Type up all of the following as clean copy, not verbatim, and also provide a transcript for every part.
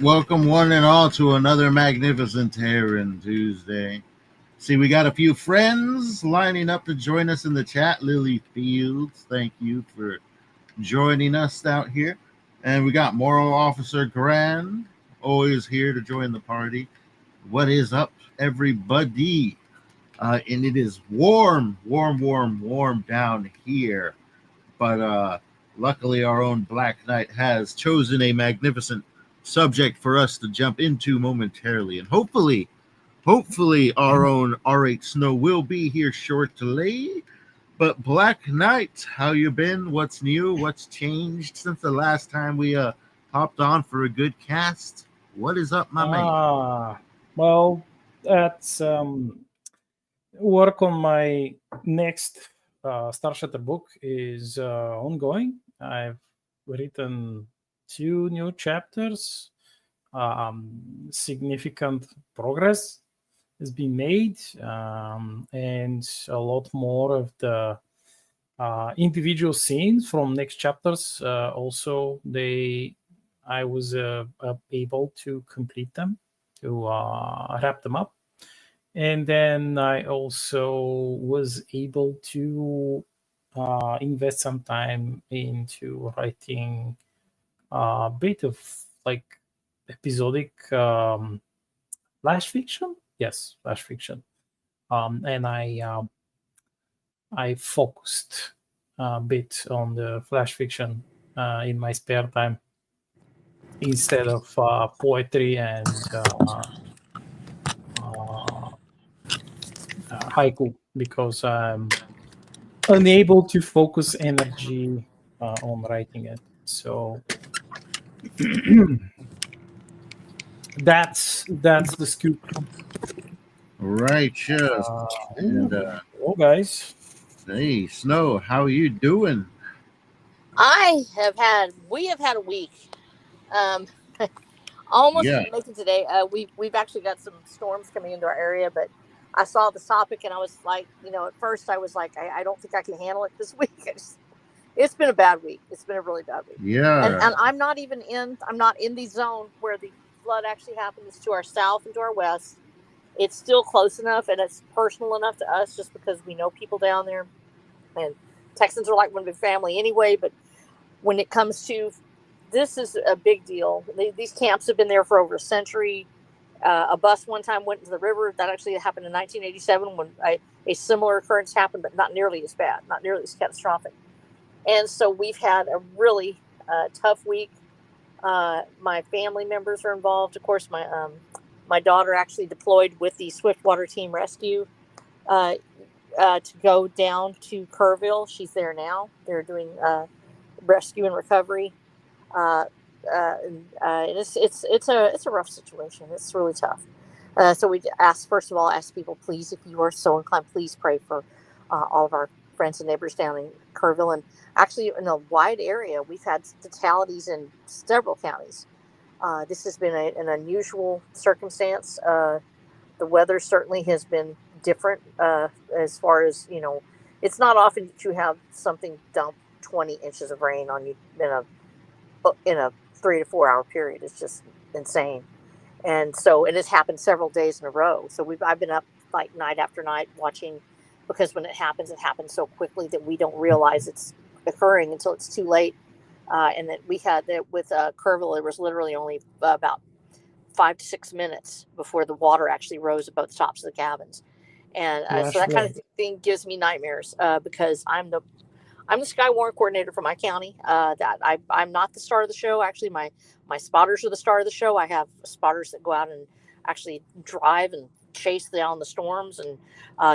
welcome one and all to another magnificent Terran Tuesday. See, we got a few friends lining up to join us in the chat. Lily Fields, thank you for joining us out here. And we got Moral Officer Grand, always here to join the party. What is up, everybody? And it is warm down here. But luckily, our own Black Knight has chosen a magnificent subject for us to jump into momentarily. And hopefully, our own R8 Snow will be here shortly. But Black Knight, how you been? What's new? What's changed since the last time we hopped on for a good cast? What is up, my man? Well, that's work on my next Starshadder book is ongoing. I've written 2 new chapters. Significant progress has been made, and a lot more of the individual scenes from next chapters. Also, I was able to complete them, to wrap them up. And then I also was able to invest some time into writing a bit of like episodic flash fiction. Yes, flash fiction. And I focused a bit on the flash fiction in my spare time instead of poetry and haiku, because I'm unable to focus energy on writing it. So that's the scoop. Righteous. Hello, guys. Hey, Snow, how are you doing? We have had a week. Almost making today. We've actually got some storms coming into our area, but I saw the topic and I was like, at first I was like, I don't think I can handle it this week. It's been a bad week. It's been a really bad week. Yeah. And I'm not in the zone where the flood actually happens to our south and to our west. It's still close enough and it's personal enough to us just because we know people down there. And Texans are like one big family anyway. But when it comes to, this is a big deal. These camps have been there for over a century. A bus one time went into the river. That actually happened in 1987 when a similar occurrence happened, but not nearly as bad, not nearly as catastrophic. And so we've had a really tough week. My family members are involved. Of course, my daughter actually deployed with the Swiftwater Team Rescue to go down to Kerrville. She's there now. They're doing rescue and recovery. It's a rough situation. It's really tough. So we first of all, ask people, please, if you are so inclined, please pray for all of our friends and neighbors down in Kerrville. And actually in a wide area, we've had fatalities in several counties. This has been an unusual circumstance. The weather certainly has been different as far as, it's not often that you have something dump 20 inches of rain on you in a 3 to 4 hour period. It's just insane. And so it has happened several days in a row. So I've been up like night after night watching, because when it happens so quickly that we don't realize it's occurring until it's too late. And that we had that with Kerrville, it was literally only about 5 to 6 minutes before the water actually rose above the tops of the cabins. And so that kind of thing gives me nightmares because I'm the Sky Warrant coordinator for my county. That I'm not the star of the show. Actually, my spotters are the star of the show. I have spotters that go out and actually drive and chase down the storms and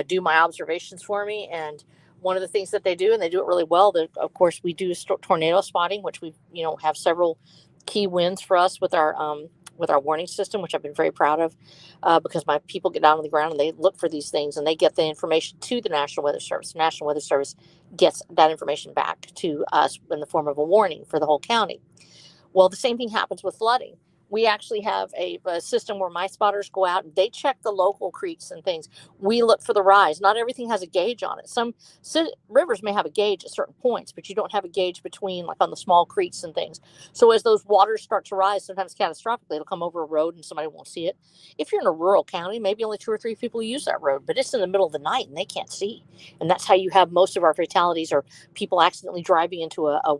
do my observations for me. And one of the things that they do, and they do it really well, that of course we do tornado spotting, which we have several key wins for us with our warning system, which I've been very proud of, because my people get down on the ground and they look for these things and they get the information to the National Weather Service. The National Weather Service gets that information back to us in the form of a warning for the whole county. Well, the same thing happens with flooding. We actually have a system where my spotters go out and they check the local creeks and things. We look for the rise. Not everything has a gauge on it. Some rivers may have a gauge at certain points, but you don't have a gauge between, like on the small creeks and things. So as those waters start to rise, sometimes catastrophically, it'll come over a road and somebody won't see it. If you're in a rural county, maybe only 2 or 3 people use that road, but it's in the middle of the night and they can't see. And that's how you have most of our fatalities, or people accidentally driving into a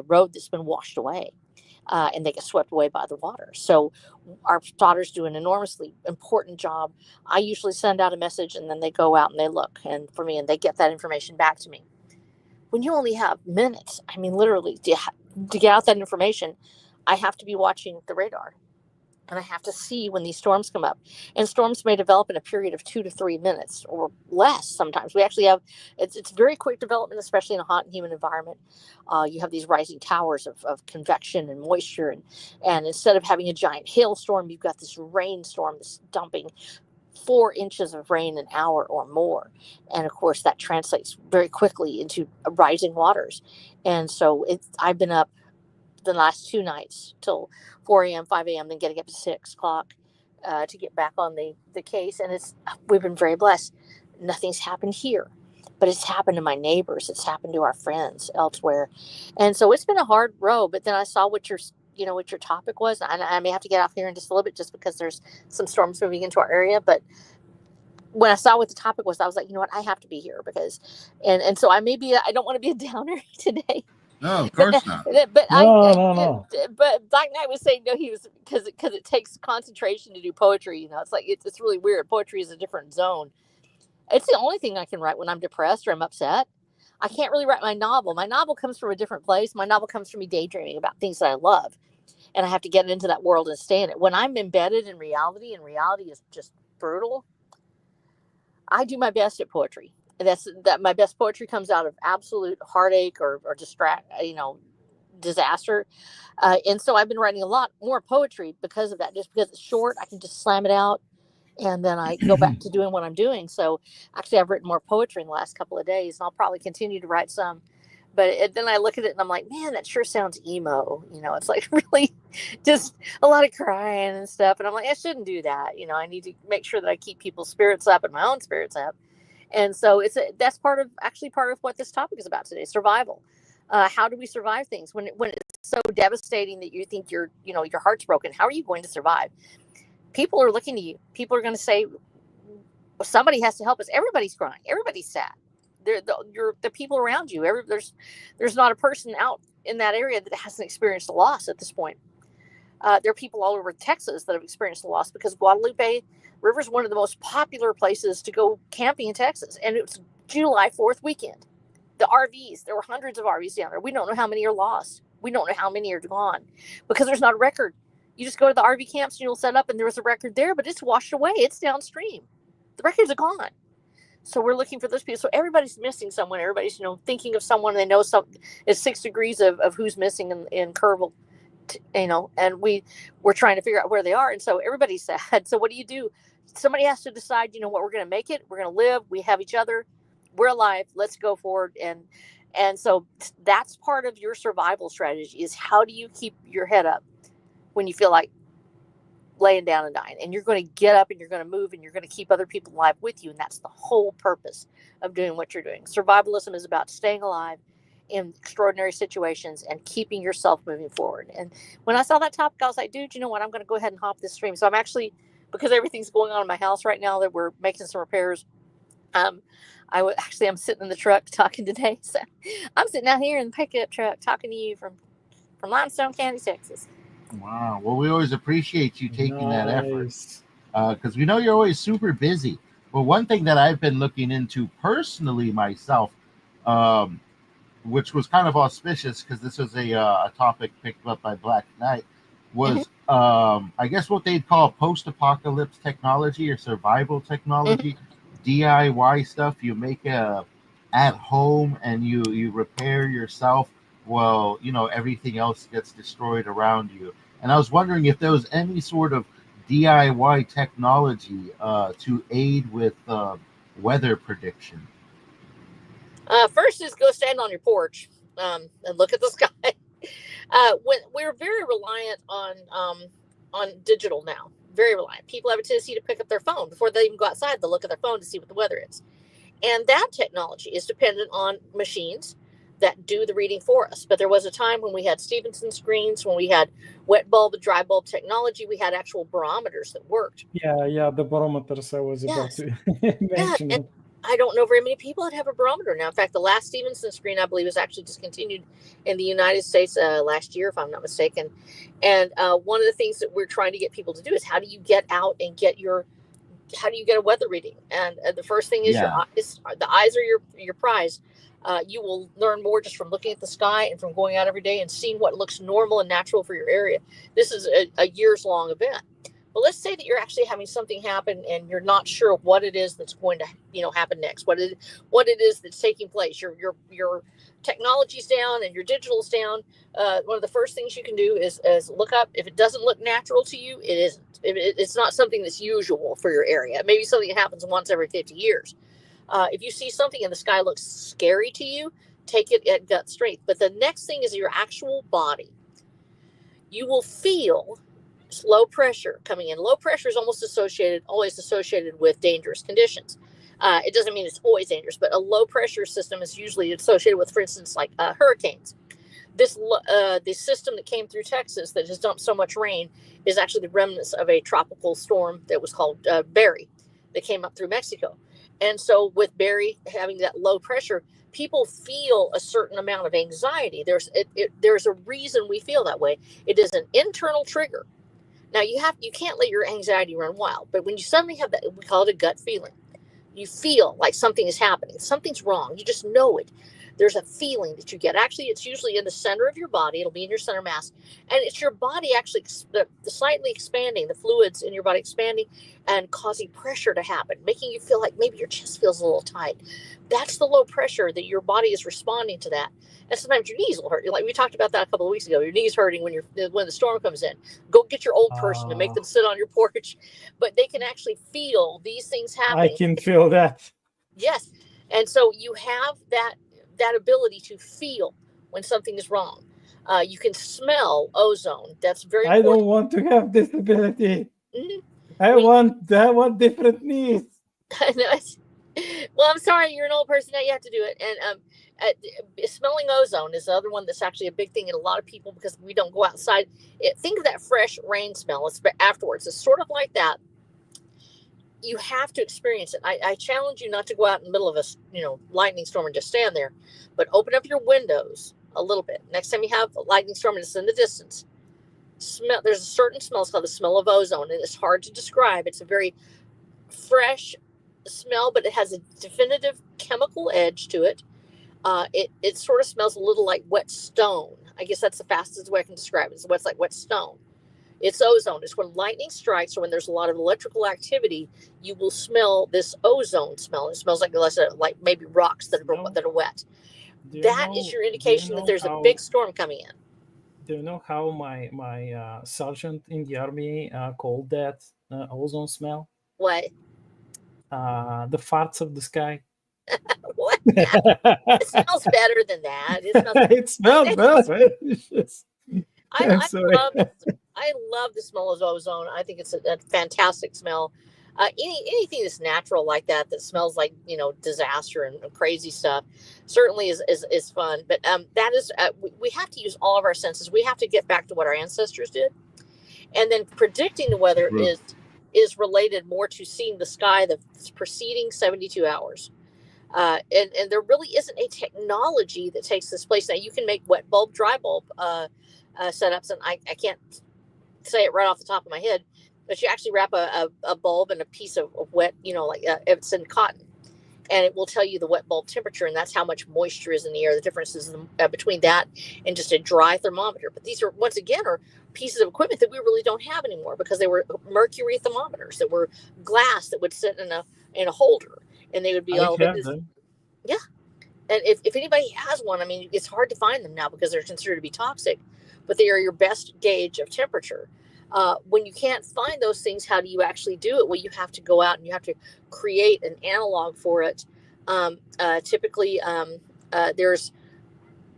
road that's been washed away. And they get swept away by the water. So our spotters do an enormously important job. I usually send out a message and then they go out and they look and for me, and they get that information back to me. When you only have minutes, I mean, literally to get out that information, I have to be watching the radar. And I have to see when these storms come up. And storms may develop in a period of 2 to 3 minutes or less sometimes. We actually have, it's very quick development, especially in a hot and humid environment. You have these rising towers of convection and moisture. And instead of having a giant hailstorm, you've got this rainstorm that's dumping 4 inches of rain an hour or more. And of course, that translates very quickly into rising waters. And so I've been up the last 2 nights till 4 a.m., 5 a.m., then getting up to 6 o'clock to get back on the case. And we've been very blessed. Nothing's happened here, but it's happened to my neighbors. It's happened to our friends elsewhere. And so it's been a hard road, but then I saw what your topic was. And I may have to get off here in just a little bit just because there's some storms moving into our area. But when I saw what the topic was, I was like, you know what, I have to be here because, and so I don't want to be a downer today. No, of course not. But No. But Black Knight was saying no. He was because it takes concentration to do poetry. You know, it's like it's really weird. Poetry is a different zone. It's the only thing I can write when I'm depressed or I'm upset. I can't really write my novel. My novel comes from a different place. My novel comes from me daydreaming about things that I love, and I have to get into that world and stay in it. When I'm embedded in reality, and reality is just brutal, I do my best at poetry. That my best poetry comes out of absolute heartache or disaster. And so I've been writing a lot more poetry because of that. Just because it's short, I can just slam it out, and then I go back to doing what I'm doing. So actually, I've written more poetry in the last couple of days, and I'll probably continue to write some. But then I look at it and I'm like, man, that sure sounds emo. You know, it's like really just a lot of crying and stuff. And I'm like, I shouldn't do that. You know, I need to make sure that I keep people's spirits up and my own spirits up. And so that's part of what this topic is about today: survival. How do we survive things when it's so devastating that you think your heart's broken? How are you going to survive? People are looking to you. People are going to say, well, somebody has to help us. Everybody's crying. Everybody's sad. The people around you. There's not a person out in that area that hasn't experienced a loss at this point. There are people all over Texas that have experienced a loss because Guadalupe River is one of the most popular places to go camping in Texas. And it was July 4th weekend. The RVs, there were hundreds of RVs down there. We don't know how many are lost. We don't know how many are gone because there's not a record. You just go to the RV camps and you'll set up and there was a record there, but it's washed away. It's downstream. The records are gone. So we're looking for those people. So everybody's missing someone. Everybody's, thinking of someone. They know it's 6 degrees of who's missing in Kerrville, and we're trying to figure out where they are. And so everybody's sad. So what do you do? Somebody has to decide, what, we're going to make it. We're going to live. We have each other. We're alive. Let's go forward. And so that's part of your survival strategy is how do you keep your head up when you feel like laying down and dying, and you're going to get up and you're going to move and you're going to keep other people alive with you. And that's the whole purpose of doing what you're doing. Survivalism is about staying alive in extraordinary situations and keeping yourself moving forward. And when I saw that topic, I was like, dude, you know what? I'm going to go ahead and hop this stream. So I'm actually, because everything's going on in my house right now that we're making some repairs. I'm sitting in the truck talking today. So I'm sitting out here in the pickup truck talking to you from Limestone County, Texas. Wow. Well, we always appreciate you taking that effort because we know you're always super busy. Well, one thing that I've been looking into personally myself, which was kind of auspicious because this was a topic picked up by Black Knight, was I guess what they'd call post-apocalypse technology or survival technology, DIY stuff. You make at home and you repair yourself. Well, everything else gets destroyed around you. And I was wondering if there was any sort of DIY technology to aid with weather prediction. First is go stand on your porch and look at the sky. When we're very reliant on digital now, very reliant. People have a tendency to pick up their phone before they even go outside. They'll look at their phone to see what the weather is, and that technology is dependent on machines that do the reading for us. But there was a time when we had Stevenson screens, when we had wet bulb, dry bulb technology. We had actual barometers that worked. Yeah, the barometers I was about to mention. And I don't know very many people that have a barometer now. In fact, the last Stevenson screen, I believe, was actually discontinued in the United States last year, if I'm not mistaken. And one of the things that we're trying to get people to do is how do you get out and how do you get a weather reading? And the first thing is your eyes. The eyes are your prize. You will learn more just from looking at the sky and from going out every day and seeing what looks normal and natural for your area. This is a years-long event. But let's say that you're actually having something happen and you're not sure what it is that's going to, happen next. What it is that's taking place. Your technology's down and your digital's down. One of the first things you can do is look up. If it doesn't look natural to you, it isn't. It's not something that's usual for your area. It may be something that happens once every 50 years. If you see something and the sky looks scary to you, take it at gut strength. But the next thing is your actual body. You will feel low pressure coming in. Low pressure is always associated with dangerous conditions. It doesn't mean it's always dangerous, but a low pressure system is usually associated with, for instance, like hurricanes. This the system that came through Texas that has dumped so much rain is actually the remnants of a tropical storm that was called Barry that came up through Mexico. And so with Barry having that low pressure, people feel a certain amount of anxiety. There's a reason we feel that way. It is an internal trigger. Now you can't let your anxiety run wild, but when you suddenly have that, we call it a gut feeling. You feel like something is happening. Something's wrong. You just know it. There's a feeling that you get. Actually, it's usually in the center of your body. It'll be in your center mass. And it's your body actually slightly expanding, the fluids in your body expanding and causing pressure to happen, making you feel like maybe your chest feels a little tight. That's the low pressure that your body is responding to that. And sometimes your knees will hurt. Like we talked about that a couple of weeks ago. Your knees hurting when the storm comes in. Go get your old person and make them sit on your porch. But they can actually feel these things happening. I can feel that. Yes. And so you have that ability to feel when something is wrong. You can smell ozone. That's very important. I don't want to have this ability. Mm-hmm. I want different needs. Well, I'm sorry, you're an old person. Now you have to do it. And smelling ozone is the other one that's actually a big thing in a lot of people because we don't go outside. Think of that fresh rain smell. It's afterwards. It's sort of like that. You have to experience it. I challenge you not to go out in the middle of a lightning storm and just stand there, but open up your windows a little bit. Next time you have a lightning storm and it's in the distance, smell. There's a certain smell. It's called the smell of ozone, and it's hard to describe. It's a very fresh smell, but it has a definitive chemical edge to it. It sort of smells a little like wet stone. I guess that's the fastest way I can describe it. It's like wet stone. It's ozone. It's when lightning strikes or when there's a lot of electrical activity, you will smell this ozone smell. It smells like maybe rocks that are wet. That is your indication that there's a big storm coming in. Do you know how my sergeant in the army called that ozone smell? What? The farts of the sky. What? It smells better than that. It smells better. I love the smell of ozone. I think it's a fantastic smell. Anything that's natural like that smells like disaster and crazy stuff certainly is fun. But that is we have to use all of our senses. We have to get back to what our ancestors did, and then predicting the weather is related more to seeing the sky the preceding 72 hours. And there really isn't a technology that takes this place. Now you can make wet bulb, dry bulb setups, and I can't say it right off the top of my head, but you actually wrap a bulb in a piece of wet, if it's in cotton, and it will tell you the wet bulb temperature, and that's how much moisture is in the air. The difference is between that and just a dry thermometer. But these are, once again, are pieces of equipment that we really don't have anymore because they were mercury thermometers that were glass that would sit in a holder, and they would be all like this. Yeah. And if anybody has one, I mean, it's hard to find them now because they're considered to be toxic, but they are your best gauge of temperature. When you can't find those things, how do you actually do it? Well, you have to go out and you have to create an analog for it. Typically, there's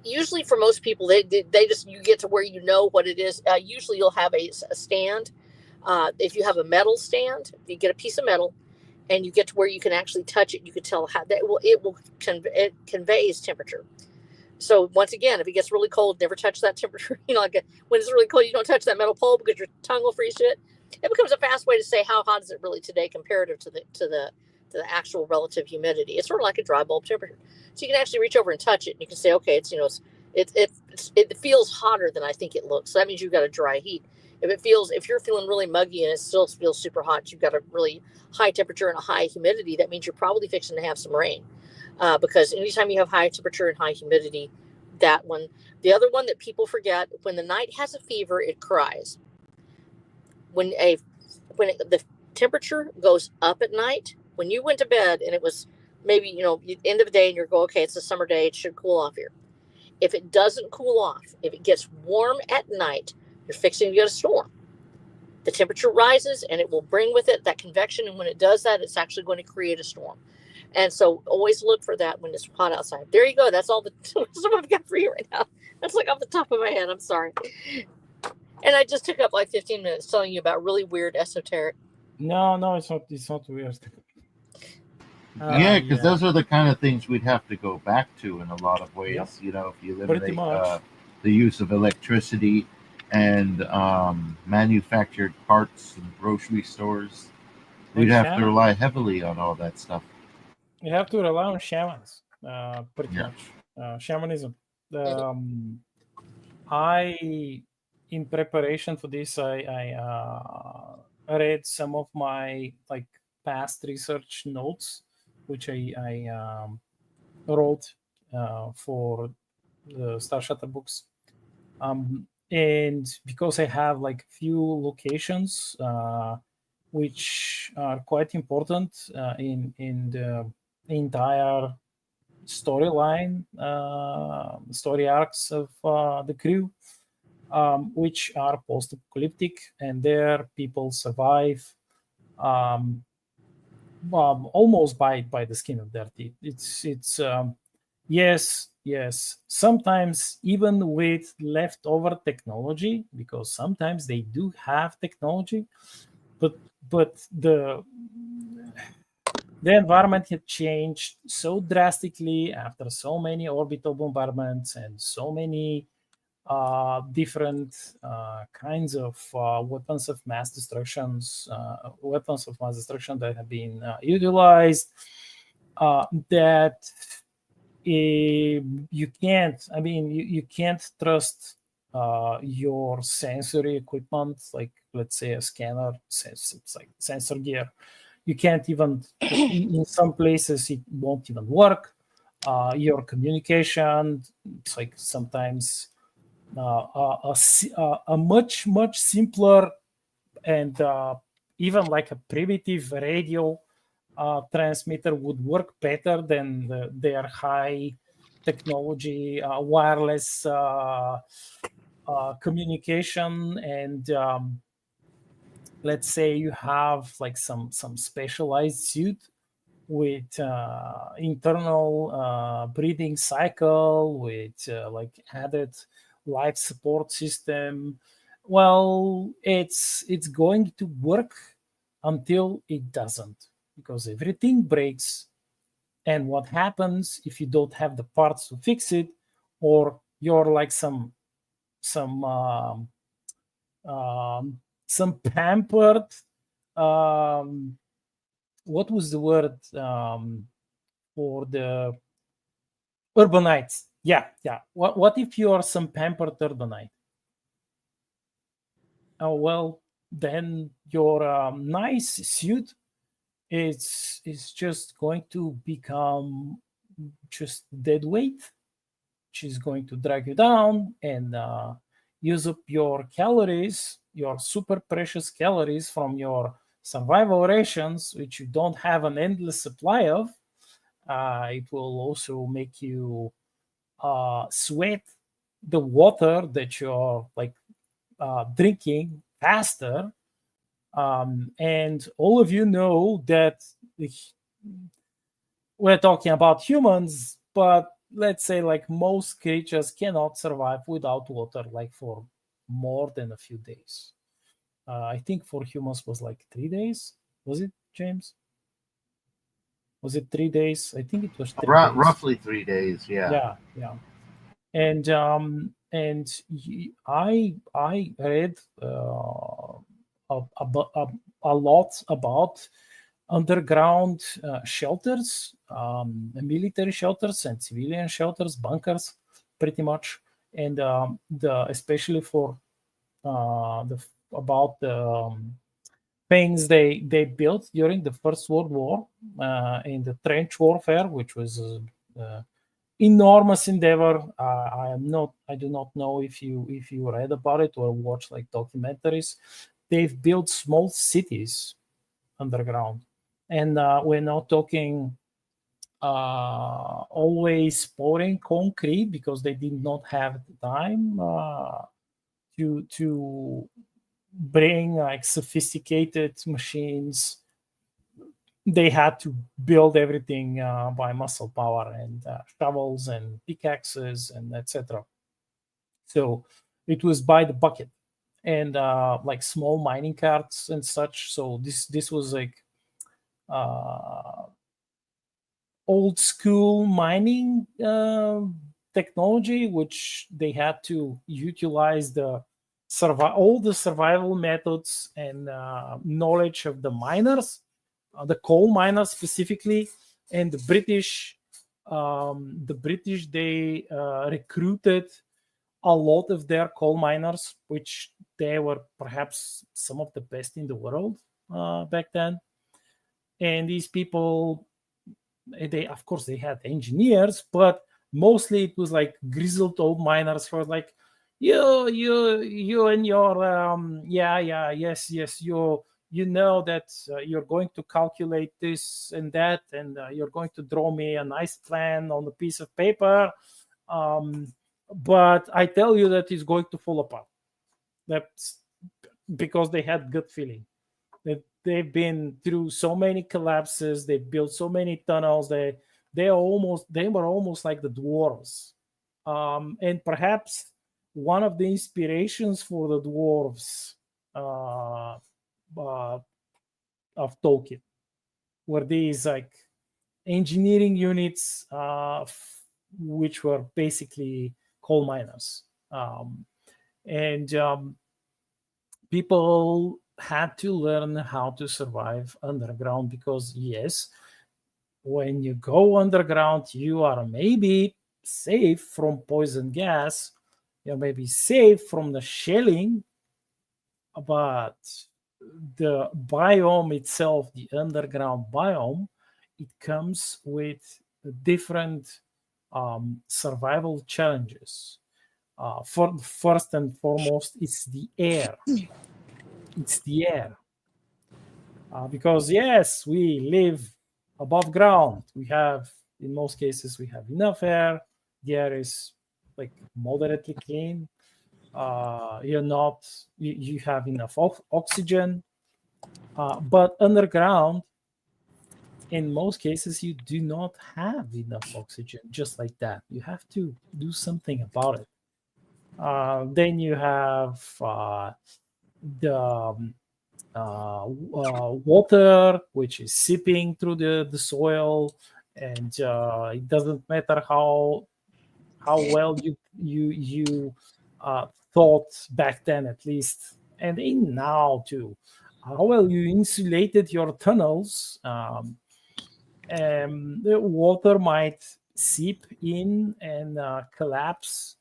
usually for most people, they just, you get to where you know what it is. Usually you'll have a stand. If you have a metal stand, you get a piece of metal, and you get to where you can actually touch it. You can tell how that it conveys temperature. So once again, if it gets really cold, never touch that temperature. Like when it's really cold, you don't touch that metal pole because your tongue will freeze it. It becomes a fast way to say how hot is it really today comparative to the actual relative humidity. It's sort of like a dry bulb temperature. So you can actually reach over and touch it, and you can say, okay, it feels hotter than I think it looks. So that means you've got a dry heat. If you're feeling really muggy and it still feels super hot, you've got a really high temperature and a high humidity. That means you're probably fixing to have some rain. Because anytime you have high temperature and high humidity, that one. The other one that people forget, when the night has a fever, it cries. When the temperature goes up at night, when you went to bed and it was maybe, end of the day and you're going, okay, it's a summer day, it should cool off here. If it doesn't cool off, if it gets warm at night, you're fixing to get a storm. The temperature rises and it will bring with it that convection. And when it does that, it's actually going to create a storm. And so always look for that when it's hot outside. There you go. That's all the stuff I've got for you right now. That's like off the top of my head. I'm sorry. And I just took up like 15 minutes telling you about really weird esoteric. No, it's not weird. Yeah, because those are the kind of things we'd have to go back to in a lot of ways. Yep. If you eliminate much. the use of electricity and manufactured parts in grocery stores, we'd have to rely heavily on all that stuff. You have to rely on shamans, pretty Yeah. much. Shamanism. In preparation for this, I read some of my past research notes, which I wrote for the Star Shutter books. And because I have few locations which are quite important in the entire storyline, story arcs of the crew, which are post-apocalyptic, and there people survive almost by the skin of their teeth. It's yes, sometimes even with leftover technology, because sometimes they do have technology, but the environment had changed so drastically after so many orbital bombardments and so many different kinds of weapons of mass destruction that have been utilized, that you can't. I mean, you can't trust your sensory equipment, like let's say a scanner, it's like sensor gear. You can't even. In some places, it won't even work. Your communication, it's like sometimes a much simpler and even like a primitive radio transmitter would work better than their high technology wireless communication. And let's say you have some specialized suit with internal breathing cycle, with added life support system. Well, it's going to work until it doesn't, because everything breaks. And what happens if you don't have the parts to fix it, or you're like some pampered, what was the word for the urbanites? Yeah. What if you are some pampered urbanite? Oh, well, then your nice suit is just going to become just dead weight, which is going to drag you down and use up your calories, your super precious calories from your survival rations, which you don't have an endless supply of. It will also make you sweat the water that you're drinking faster. And all of you know that we're talking about humans, but let's say like most creatures cannot survive without water like for more than a few days. I think for humans was like 3 days. Was it, James? Was it 3 days? I think it was 3 days. Roughly 3 days. Yeah. Yeah. And I read a lot about underground shelters, military shelters and civilian shelters, bunkers, pretty much, and especially for about the things they built during the First World War in the trench warfare, which was enormous endeavor. I do not know if you read about it or watched like documentaries. They've built small cities underground, and we're not talking always pouring concrete because they did not have the time to bring like sophisticated machines. They had to build everything by muscle power and shovels and pickaxes and etc. So it was by the bucket and like small mining carts and such. So this was like old school mining technology, which they had to utilize all the survival methods and knowledge of the miners, the coal miners specifically, and the British. They recruited a lot of their coal miners, which they were perhaps some of the best in the world back then. And these people, they of course they had engineers, but mostly it was like grizzled old miners who were like, you and your yes, you know that you're going to calculate this and that, and you're going to draw me a nice plan on a piece of paper, but I tell you that it's going to fall apart. That's because they had gut feeling. They've been through so many collapses. They built so many tunnels. They were almost like the dwarves, and perhaps one of the inspirations for the dwarves of Tolkien were these like engineering units, which were basically coal miners, and people had to learn how to survive underground because yes, when you go underground, you are maybe safe from poison gas, you may be safe from the shelling, but the biome itself, the underground biome, it comes with different survival challenges. First and foremost, it's the air. It's the air. Because yes, we live above ground. In most cases, we have enough air. The air is like moderately clean. You have enough oxygen. But underground, in most cases, you do not have enough oxygen just like that. You have to do something about it. Then you have the water, which is seeping through the soil, and it doesn't matter how well you thought back then, at least, and in now too, how well you insulated your tunnels. The water might seep in and collapse,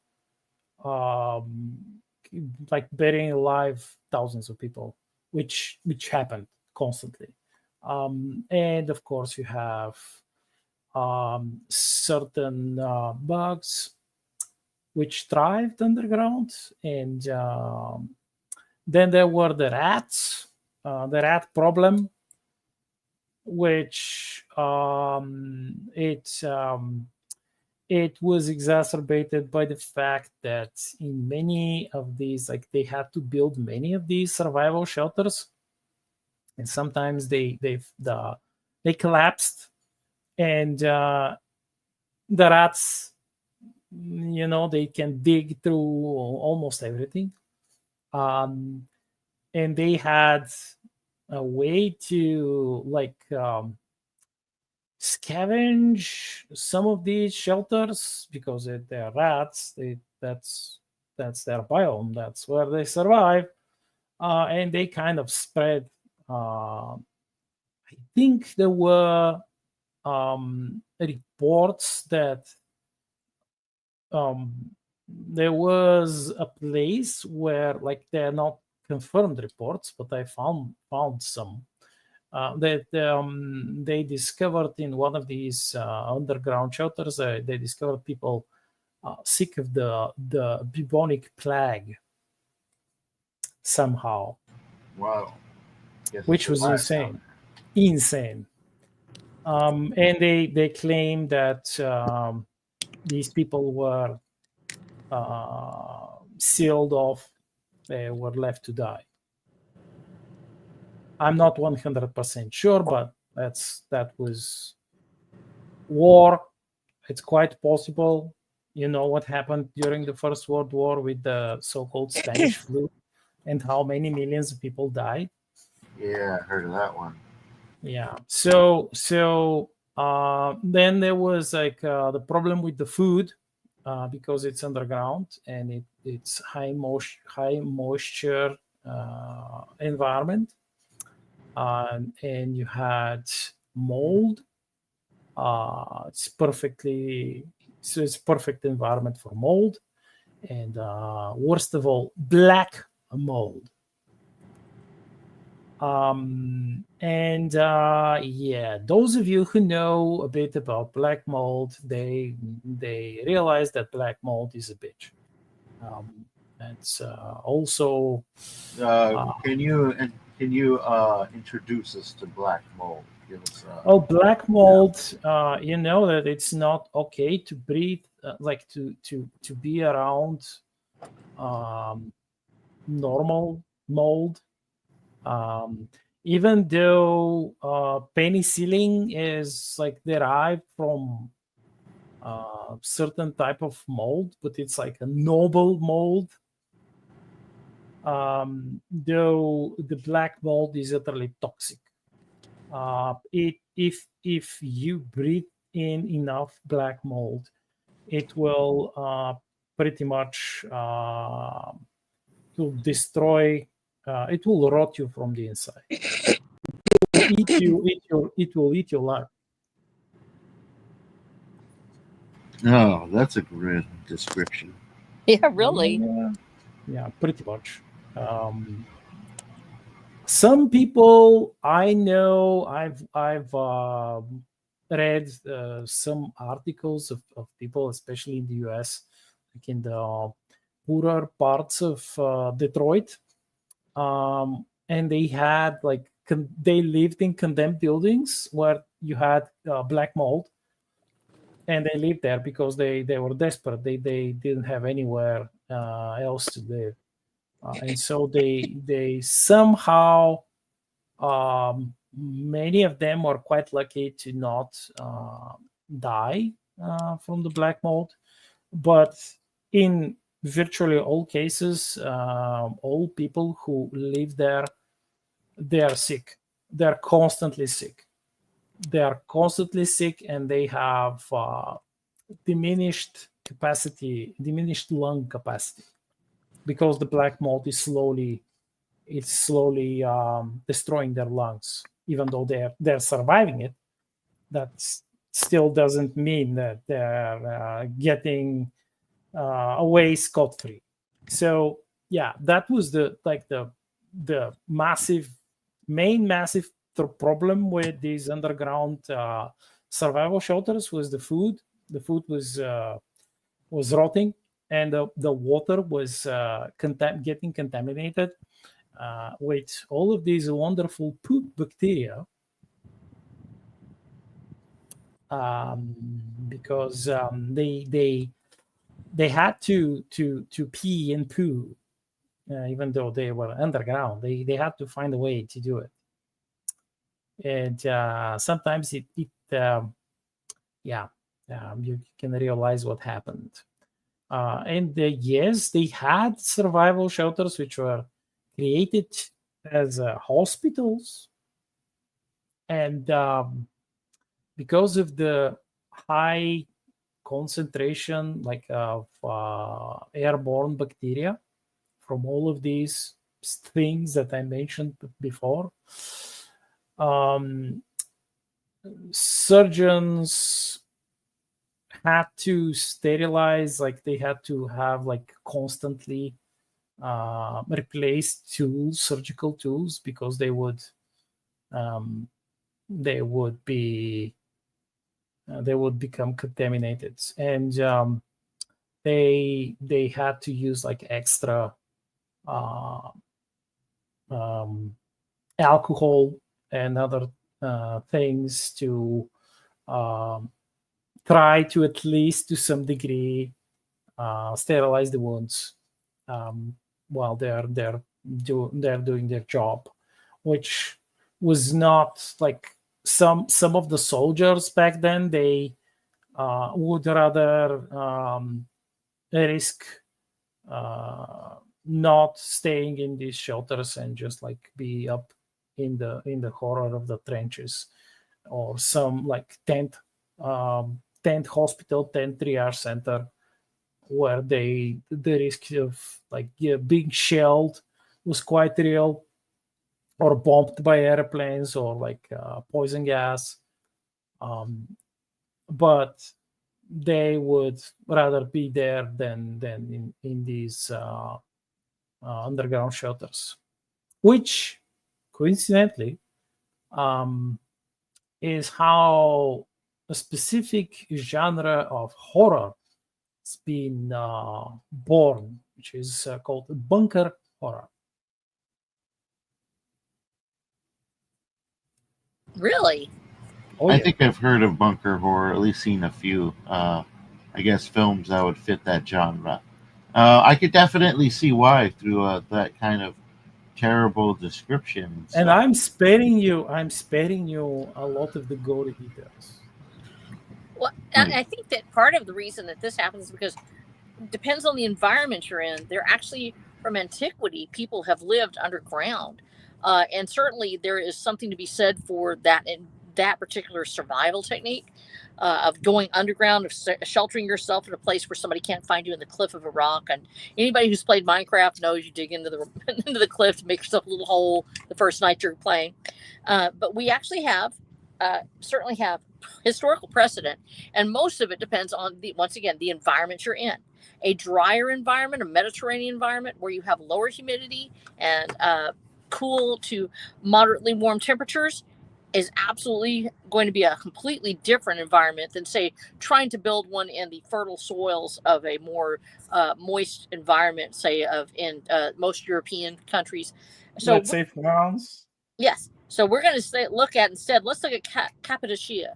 like burying alive thousands of people, which happened constantly. And of course, you have certain bugs which thrived underground, and then there were the rats, the rat problem, which it was exacerbated by the fact that in many of these, like they had to build many of these survival shelters, and sometimes they collapsed, and the rats they can dig through almost everything. And they had a way to scavenge some of these shelters because they're rats. That's their biome. That's where they survive. And they kind of spread. I think there were reports that there was a place where, they're not confirmed reports, but I found some that they discovered in one of these underground shelters. They discovered people sick of the bubonic plague somehow. Wow. Which was insane. And they claim that these people were sealed off. They were left to die. I'm not 100% sure, but that was war. It's quite possible. You know what happened during the First World War with the so-called Spanish flu and how many millions of people died. Yeah, I heard of that one. Yeah. So then there was the problem with the food because it's underground and it's high moisture environment, and you had mold. It's perfect environment for mold, and worst of all, black mold. Those of you who know a bit about black mold, they realize that black mold is a bitch. It's also. Can you introduce us to black mold? Give us. Black mold. You know that it's not okay to breathe, to be around normal mold. Even though penicillin is derived from certain type of mold, but it's like a noble mold. Though the black mold is utterly toxic. If you breathe in enough black mold, it will pretty much to destroy. It will rot you from the inside. It will eat your life. Oh, that's a great description. Yeah, really. Yeah, pretty much. Some people I know, I've read some articles of people, especially in the US, like in the poorer parts of Detroit. And they had they lived in condemned buildings where you had black mold, and they lived there because they were desperate. They didn't have anywhere else to live, and so they somehow, many of them were quite lucky to not die from the black mold, but in virtually all cases, all people who live there, they are sick. They're constantly sick. They are constantly sick, and they have diminished lung capacity, because the black mold is slowly destroying their lungs. Even though they're surviving it, that still doesn't mean that they're getting away scot-free. So yeah, that was the massive problem with these underground survival shelters was the food. The food was rotting, and the water was getting contaminated with all of these wonderful poop bacteria. Because they had to pee and poo, even though they were underground. They had to find a way to do it, and sometimes you can realize what happened. And yes, they had survival shelters which were created as hospitals. And because of the high concentration of airborne bacteria from all of these things that I mentioned before, surgeons had to sterilize, they had to have constantly replace tools, surgical tools, because they would become contaminated, and they had to use extra alcohol and other things to try to, at least to some degree, sterilize the wounds while they're doing their job, which was not some of the soldiers back then. They would rather risk not staying in these shelters and just be up in the horror of the trenches, or some tent hospital, tent triage center, where the risk of being shelled was quite real, or bombed by airplanes, or poison gas. But they would rather be there than in these underground shelters, which coincidentally is how a specific genre of horror has been born, which is called bunker horror. Really? Oh, I yeah. think I've heard of bunker horror, at least seen a few, I guess, films that would fit that genre. I could definitely see why through that kind of terrible description. And I'm sparing you a lot of the gory details. Well, I think that part of the reason that this happens is because it depends on the environment you're in. They're actually, from antiquity, people have lived underground. And certainly there is something to be said for that in that particular survival technique of going underground, of sheltering yourself in a place where somebody can't find you in the cliff of a rock. And anybody who's played Minecraft knows you dig into the into the cliff to make yourself a little hole the first night you're playing. But we actually certainly have historical precedent, and most of it depends on once again the environment you're in. A drier environment, a Mediterranean environment where you have lower humidity and cool to moderately warm temperatures, is absolutely going to be a completely different environment than, say, trying to build one in the fertile soils of a more moist environment, say, in most European countries. So let's say France. Yes. So we're going to look at Cappadocia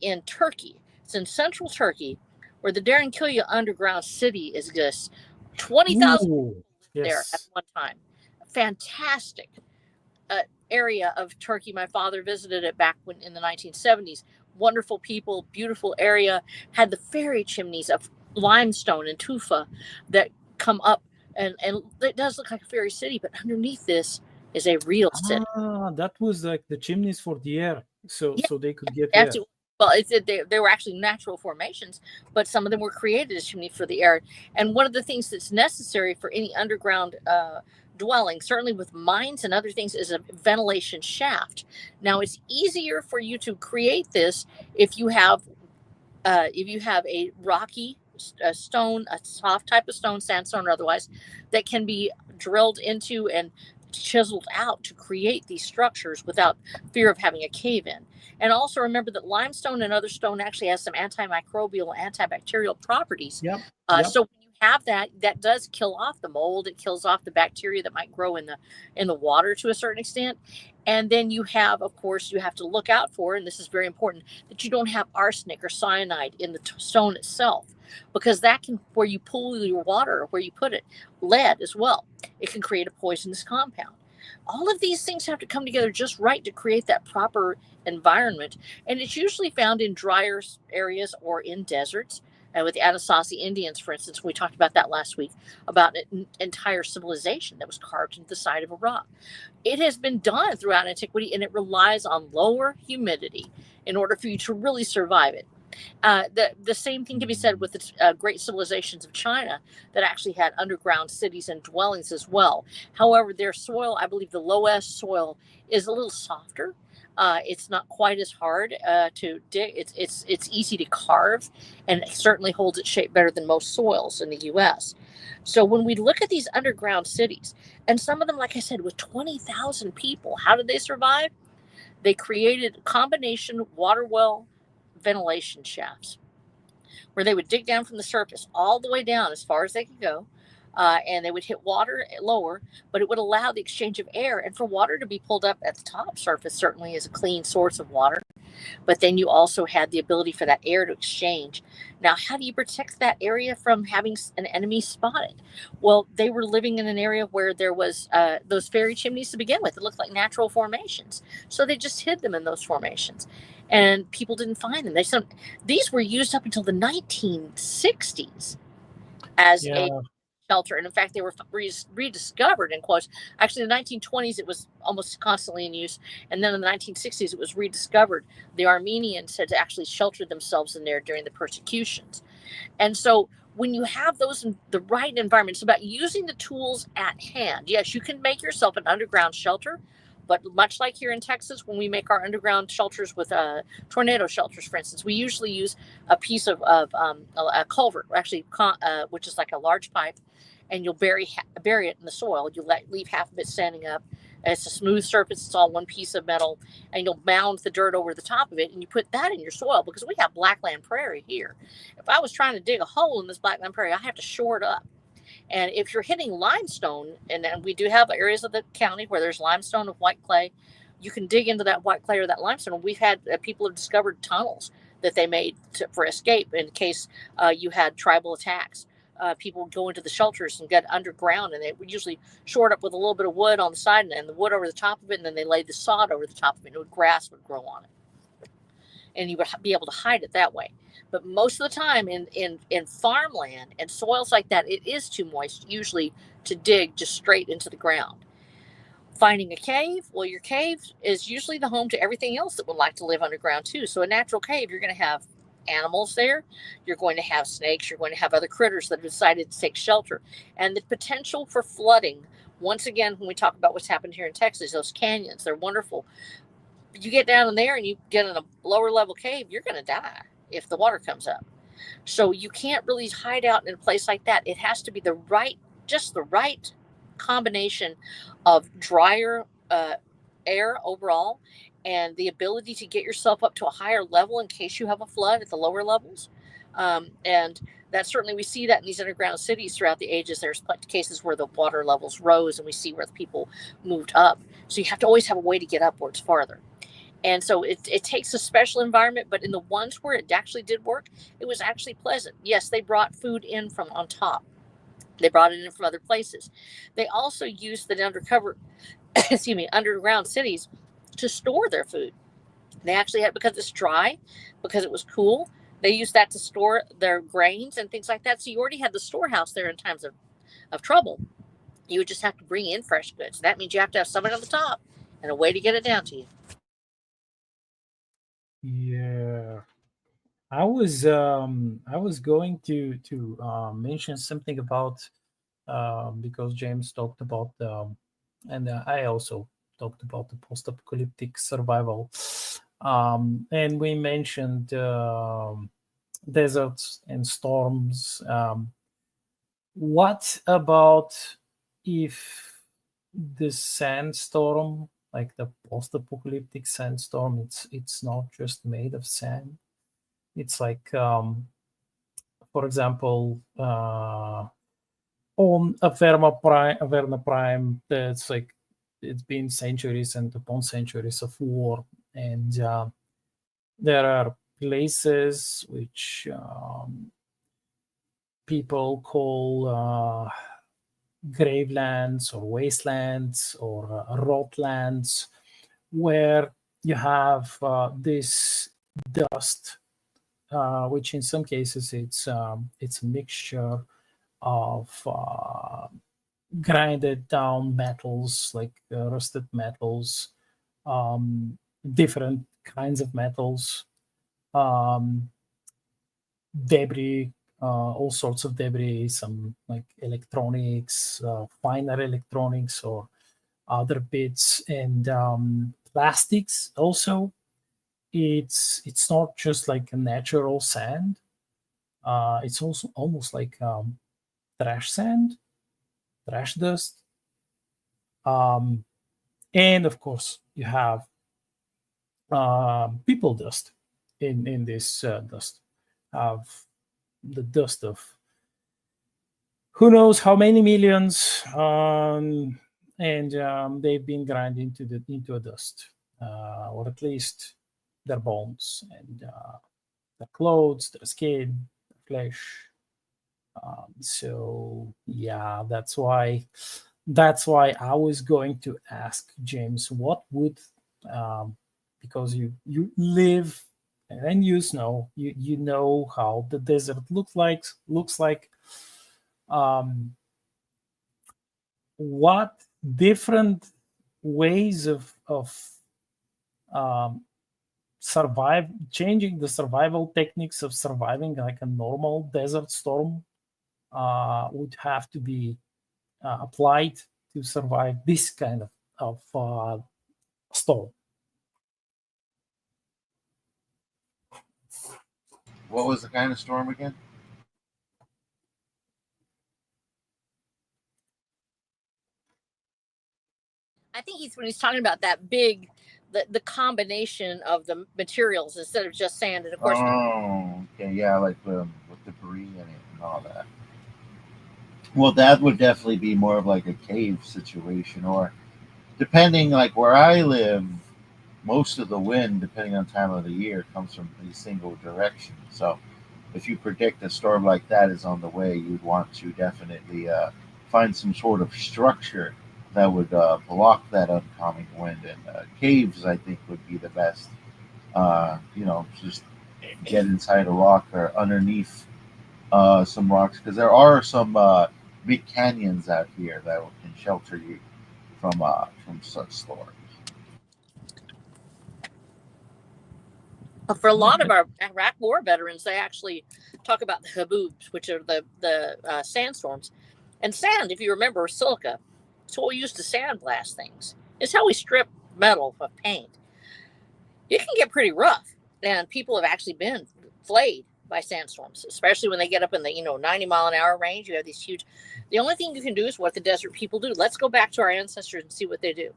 in Turkey. It's in central Turkey, where the Derinkuyu underground city exists. 20,000 there at one time. Fantastic area of Turkey. My father visited it back in the 1970s. Wonderful people, beautiful area. Had the fairy chimneys of limestone and tufa that come up, and it does look like a fairy city, but underneath this is a real city. That was the chimneys for the air, so they could get air. Well, they were actually natural formations, but some of them were created as chimneys for the air. And one of the things that's necessary for any underground dwelling, certainly with mines and other things, is a ventilation shaft. Now, it's easier for you to create this if you have a rocky stone, a soft type of stone, sandstone or otherwise, that can be drilled into and chiseled out to create these structures without fear of having a cave in. And also remember that limestone and other stone actually has some antimicrobial, antibacterial properties. Yep. So when you have that does kill off the mold. It kills off the bacteria that might grow in the water to a certain extent. And then you have, of course, you have to look out for, and this is very important, that you don't have arsenic or cyanide in the stone itself, because that can, where you pull your water, where you put it, lead as well, it can create a poisonous compound. All of these things have to come together just right to create that proper environment. And it's usually found in drier areas or in deserts. with the Anasazi Indians, for instance, we talked about that last week, about an entire civilization that was carved into the side of a rock. It has been done throughout antiquity, and it relies on lower humidity in order for you to really survive it. The same thing can be said with the great civilizations of China that actually had underground cities and dwellings as well. However, their soil, I believe the Loess soil, is a little softer. It's not quite as hard to dig. It's easy to carve, and it certainly holds its shape better than most soils in the U.S. So when we look at these underground cities, and some of them, like I said, with 20,000 people, how did they survive? They created a combination water well ventilation shafts where they would dig down from the surface all the way down as far as they could go. And they would hit water lower, but it would allow the exchange of air. And for water to be pulled up at the top surface certainly is a clean source of water. But then you also had the ability for that air to exchange. Now, how do you protect that area from having an enemy spotted? Well, they were living in an area where there was those fairy chimneys to begin with. It looked like natural formations. So they just hid them in those formations. And people didn't find them. These were used up until the 1960s as a shelter. And in fact, they were rediscovered, in quotes. Actually, in the 1920s, it was almost constantly in use. And then in the 1960s, it was rediscovered. The Armenians had actually sheltered themselves in there during the persecutions. And so when you have those in the right environment, it's about using the tools at hand. Yes, you can make yourself an underground shelter. But much like here in Texas, when we make our underground shelters with tornado shelters, for instance, we usually use a piece of a culvert, actually, which is like a large pipe, and you'll bury it in the soil. You'll leave half of it standing up. And it's a smooth surface. It's all one piece of metal, and you'll mound the dirt over the top of it, and you put that in your soil because we have blackland prairie here. If I was trying to dig a hole in this blackland prairie, I have to shore it up. And if you're hitting limestone, and we do have areas of the county where there's limestone and white clay, you can dig into that white clay or that limestone. We've had people have discovered tunnels that they made for escape in case you had tribal attacks. People would go into the shelters and get underground, and they would usually shore it up with a little bit of wood on the side and the wood over the top of it, and then they laid the sod over the top of it, and grass would grow on it. And you would be able to hide it that way. But most of the time in farmland and soils like that, it is too moist usually to dig just straight into the ground. Finding a cave, well, your cave is usually the home to everything else that would like to live underground too. So a natural cave, you're going to have animals there, you're going to have snakes, you're going to have other critters that have decided to take shelter. And the potential for flooding, once again, when we talk about what's happened here in Texas, those canyons, they're wonderful. You get down in there and you get in a lower level cave, you're going to die if the water comes up. So you can't really hide out in a place like that. It has to be the right combination of drier air overall and the ability to get yourself up to a higher level in case you have a flood at the lower levels. And that certainly we see that in these underground cities throughout the ages. There's cases where the water levels rose, and we see where the people moved up. So you have to always have a way to get upwards farther. And so it takes a special environment, but in the ones where it actually did work, it was actually pleasant. Yes, they brought food in from on top. They brought it in from other places. They also used the underground cities to store their food. They actually had, because it's dry, because it was cool, they used that to store their grains and things like that. So you already had the storehouse there in times of trouble. You would just have to bring in fresh goods. That means you have to have somebody on the top and a way to get it down to you. Yeah, I was going to mention something about because James talked about and I also talked about the post-apocalyptic survival, and we mentioned deserts and storms. What about if the sandstorm, like the post-apocalyptic sandstorm, it's not just made of sand? It's like, for example, on Averna Prime, that's like it's been centuries and upon centuries of war, and there are places which people call gravelands or wastelands or rotlands, where you have this dust which in some cases it's a mixture of grinded down metals, like rusted metals, different kinds of metals, debris, all sorts of debris, some like electronics, finer electronics or other bits, and plastics also. It's not just like a natural sand. It's also almost like trash sand, trash dust. And of course, you have people dust in this dust. Have the dust of who knows how many millions, and they've been ground into a dust, or at least their bones and their clothes, their skin, their flesh. So yeah, that's why I was going to ask James, what would, because you live and you know how the desert looks like. What different ways of changing the survival techniques of surviving like a normal desert storm would have to be applied to survive this kind of storm? What was the kind of storm again? I think when he's talking about that big, the combination of the materials instead of just sand, and of course. Oh, okay, yeah, like with debris in it and all that. Well, that would definitely be more of like a cave situation, or depending, like where I live, most of the wind, depending on time of the year, comes from a single direction. So, if you predict a storm like that is on the way, you'd want to definitely find some sort of structure that would block that oncoming wind. And caves, I think, would be the best. Just get inside a rock or underneath some rocks, because there are some big canyons out here that can shelter you from such storms. For a lot of our Iraq War veterans, they actually talk about the haboobs, which are the sandstorms. And sand, if you remember, silica. It's what we use to sandblast things. It's how we strip metal of paint. It can get pretty rough, and people have actually been flayed by sandstorms, especially when they get up in the 90-mile-an-hour range. You have these huge. The only thing you can do is what the desert people do. Let's go back to our ancestors and see what they do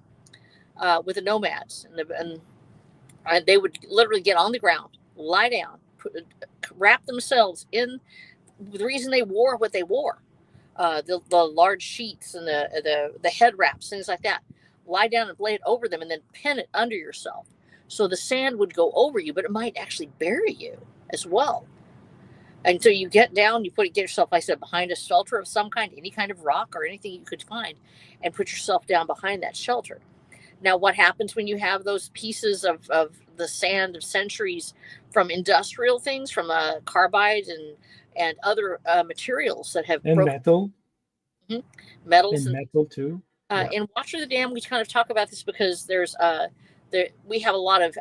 with the nomads, and they would literally get on the ground, lie down, wrap themselves in. The reason they wore what they wore, the large sheets and the head wraps, things like that. Lie down and lay it over them, and then pin it under yourself. So the sand would go over you, but it might actually bury you as well. And so you get down, get yourself, like I said, behind a shelter of some kind, any kind of rock or anything you could find, and put yourself down behind that shelter. Now, what happens when you have those pieces of the sand of centuries from industrial things, from carbide and other materials that have metal, metals and metal too. In Watcher the Dam, we kind of talk about this because we have a lot of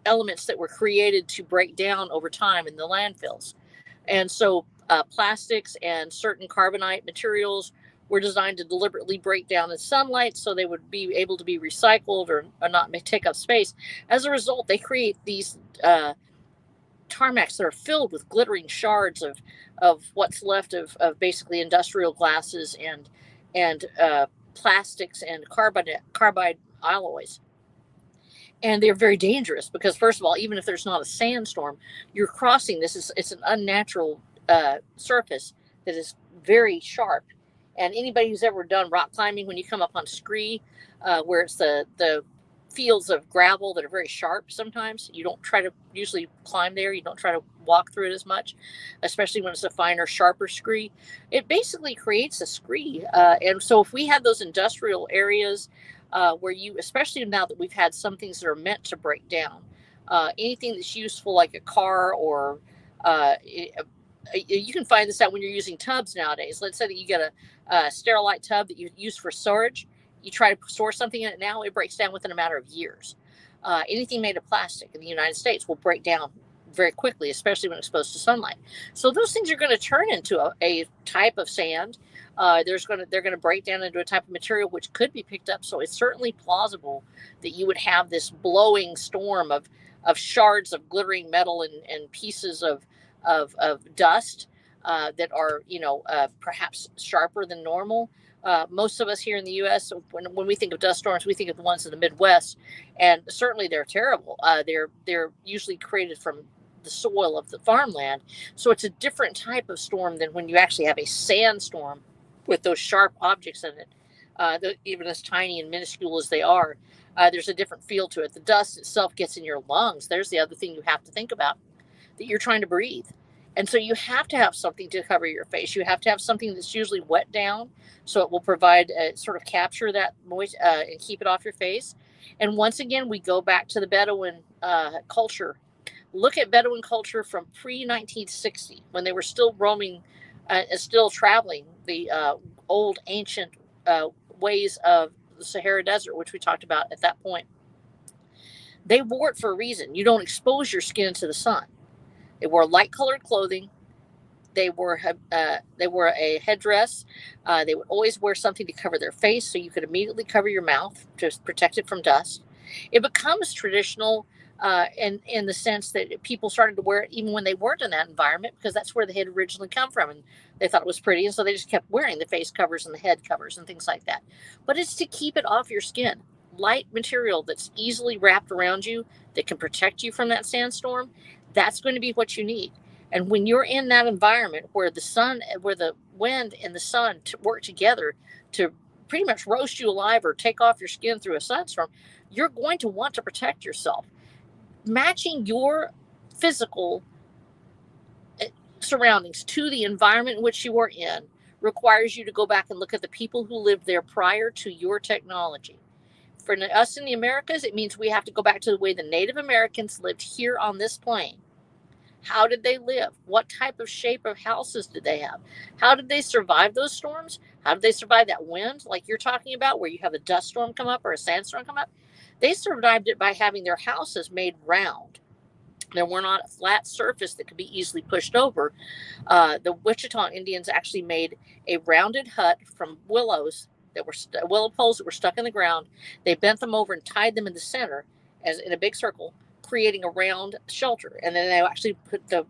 elements that were created to break down over time in the landfills. And so plastics and certain carbonite materials were designed to deliberately break down in sunlight so they would be able to be recycled or not take up space. As a result, they create these tarmacs that are filled with glittering shards of what's left of basically industrial glasses and plastics and carbide alloys. And they're very dangerous because, first of all, even if there's not a sandstorm, you're crossing it's an unnatural surface that is very sharp. And anybody who's ever done rock climbing, when you come up on scree, where it's the fields of gravel that are very sharp, sometimes you don't try to usually climb there. You don't try to walk through it as much, especially when it's a finer, sharper scree. It basically creates a scree. And so if we have those industrial areas where especially now that we've had some things that are meant to break down, anything that's useful like a car or You can find this out when you're using tubs nowadays. Let's say that you get a Sterilite tub that you use for storage. You try to store something in it now, it breaks down within a matter of years. Anything made of plastic in the United States will break down very quickly, especially when exposed to sunlight. So those things are going to turn into a type of sand. They're going to break down into a type of material which could be picked up. So it's certainly plausible that you would have this blowing storm of shards of glittering metal and pieces of dust that are, perhaps sharper than normal. Most of us here in the U.S., when we think of dust storms, we think of the ones in the Midwest, and certainly they're terrible. They're usually created from the soil of the farmland, so it's a different type of storm than when you actually have a sandstorm with those sharp objects in it. Even as tiny and minuscule as they are, there's a different feel to it. The dust itself gets in your lungs. There's the other thing you have to think about, that you're trying to breathe. And so you have to have something to cover your face. You have to have something that's usually wet down, so it will provide sort of capture that moist and keep it off your face. And once again, we go back to the Bedouin culture. Look at Bedouin culture from pre-1960, when they were still roaming and still traveling the old ancient ways of the Sahara Desert, which we talked about at that point. They wore it for a reason. You don't expose your skin to the sun. They wore light-colored clothing. They wore a headdress. They would always wear something to cover their face, so you could immediately cover your mouth to protect it from dust. It becomes traditional in the sense that people started to wear it even when they weren't in that environment, because that's where they had originally come from, and they thought it was pretty, and so they just kept wearing the face covers and the head covers and things like that. But it's to keep it off your skin. Light material that's easily wrapped around you that can protect you from that sandstorm, that's going to be what you need. And when you're in that environment where the wind and the sun work together to pretty much roast you alive or take off your skin through a sunstorm, you're going to want to protect yourself. Matching your physical surroundings to the environment in which you are in requires you to go back and look at the people who lived there prior to your technology. For us in the Americas, it means we have to go back to the way the Native Americans lived here on this plane. How did they live? What type of shape of houses did they have? How did they survive those storms? How did they survive that wind like you're talking about, where you have a dust storm come up or a sandstorm come up? They survived it by having their houses made round. There were not a flat surface that could be easily pushed over. The Wichita Indians actually made a rounded hut from willows that were willow poles that were stuck in the ground. They bent them over and tied them in the center as in a big circle, creating a round shelter. And then they actually put the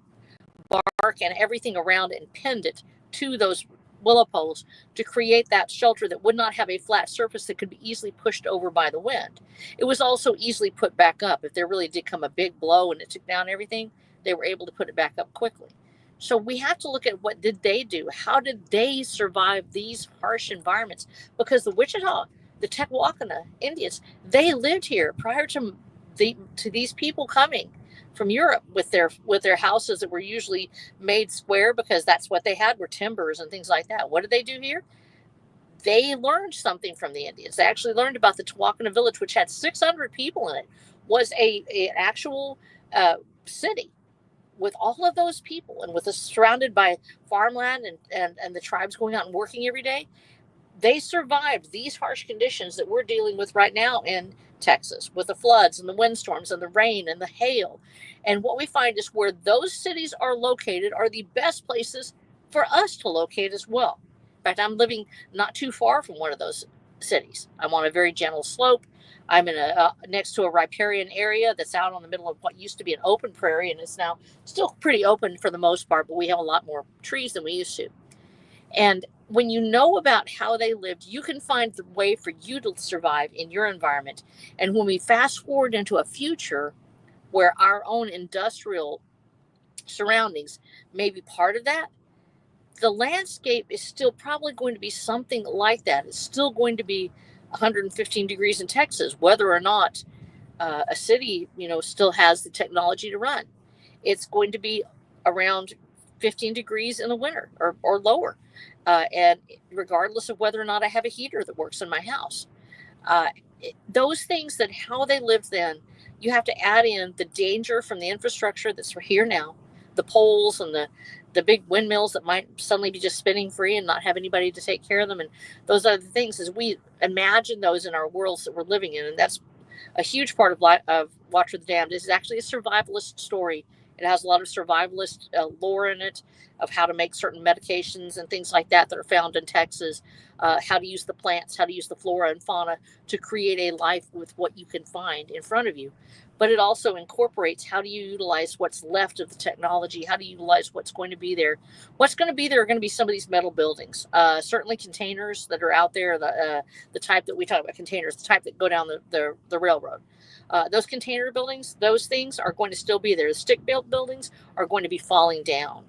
bark and everything around it and pinned it to those willow poles to create that shelter that would not have a flat surface that could be easily pushed over by the wind. It was also easily put back up. If there really did come a big blow and it took down everything, they were able to put it back up quickly. So we have to look at what did they do? How did they survive these harsh environments? Because the Wichita, the Tehuacana Indians, they lived here prior to these people coming from Europe with their houses that were usually made square because that's what they had, were timbers and things like that. What did they do here? They learned something from the Indians. They actually learned about the Tehuacana village, which had 600 people in it, was an actual city with all of those people and with surrounded by farmland and the tribes going out and working every day. They survived these harsh conditions that we're dealing with right now in Texas, with the floods and the windstorms and the rain and the hail. And what we find is where those cities are located are the best places for us to locate as well. In fact, I'm living not too far from one of those cities. I'm on a very gentle slope. I'm in next to a riparian area that's out on the middle of what used to be an open prairie, and it's now still pretty open for the most part, but we have a lot more trees than we used to. And when you know about how they lived, you can find the way for you to survive in your environment. And when we fast forward into a future where our own industrial surroundings may be part of that, the landscape is still probably going to be something like that. It's still going to be 115 degrees in Texas, whether or not a city, still has the technology to run. It's going to be around 15 degrees in the winter or lower. And regardless of whether or not I have a heater that works in my house. Those things how they lived then, you have to add in the danger from the infrastructure that's here now, the poles and the big windmills that might suddenly be just spinning free and not have anybody to take care of them. And those other things, as we imagine those in our worlds that we're living in. And that's a huge part of Watch for the Damned. Is actually a survivalist story. It has a lot of survivalist lore in it of how to make certain medications and things like that are found in Texas, how to use the plants, how to use the flora and fauna to create a life with what you can find in front of you. But it also incorporates how do you utilize what's left of the technology, how do you utilize what's going to be there. What's going to be there are going to be some of these metal buildings, certainly containers that are out there, the type that we talk about, containers, the type that go down the railroad. Those container buildings, those things are going to still be there. The stick-built buildings are going to be falling down.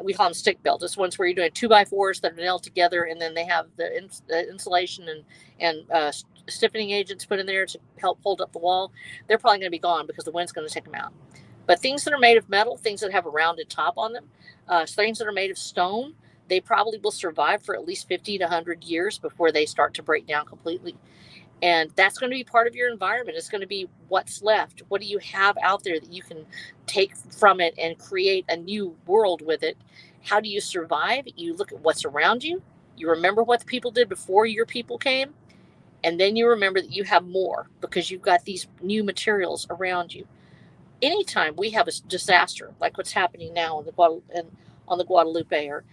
We call them stick-built. It's ones where you're doing 2x4s that are nailed together, and then they have the insulation and stiffening agents put in there to help hold up the wall. They're probably going to be gone because the wind's going to take them out. But things that are made of metal, things that have a rounded top on them, things that are made of stone, they probably will survive for at least 50 to 100 years before they start to break down completely. And that's going to be part of your environment. It's going to be what's left. What do you have out there that you can take from it and create a new world with it? How do you survive? You look at what's around you. You remember what the people did before your people came. And then you remember that you have more because you've got these new materials around you. Anytime we have a disaster, like what's happening now on the Guadalupe, or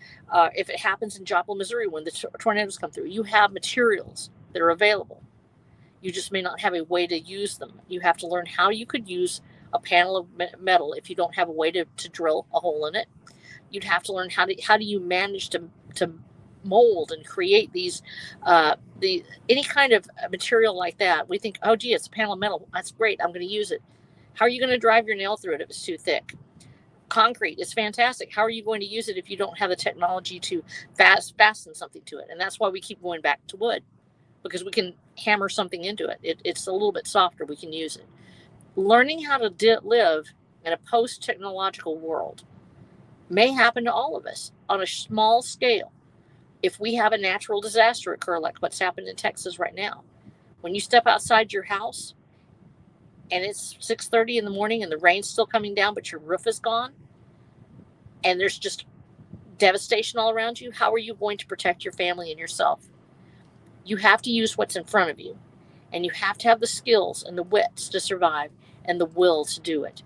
if it happens in Joplin, Missouri, when the tornadoes come through, you have materials that are available. You just may not have a way to use them. You have to learn how you could use a panel of metal if you don't have a way to drill a hole in it. You'd have to learn how do you manage to mold and create these any kind of material like that. We think, oh gee, it's a panel of metal. That's great. I'm going to use it. How are you going to drive your nail through it if it's too thick? Concrete is fantastic. How are you going to use it if you don't have the technology to fasten something to it? And that's why we keep going back to wood, because we can hammer something into it. It's a little bit softer. We can use it. Learning how to live in a post-technological world may happen to all of us on a small scale. If we have a natural disaster occur like what's happened in Texas right now, when you step outside your house and it's 6:30 in the morning and the rain's still coming down, but your roof is gone and there's just devastation all around you, how are you going to protect your family and yourself? You have to use what's in front of you, and you have to have the skills and the wits to survive and the will to do it.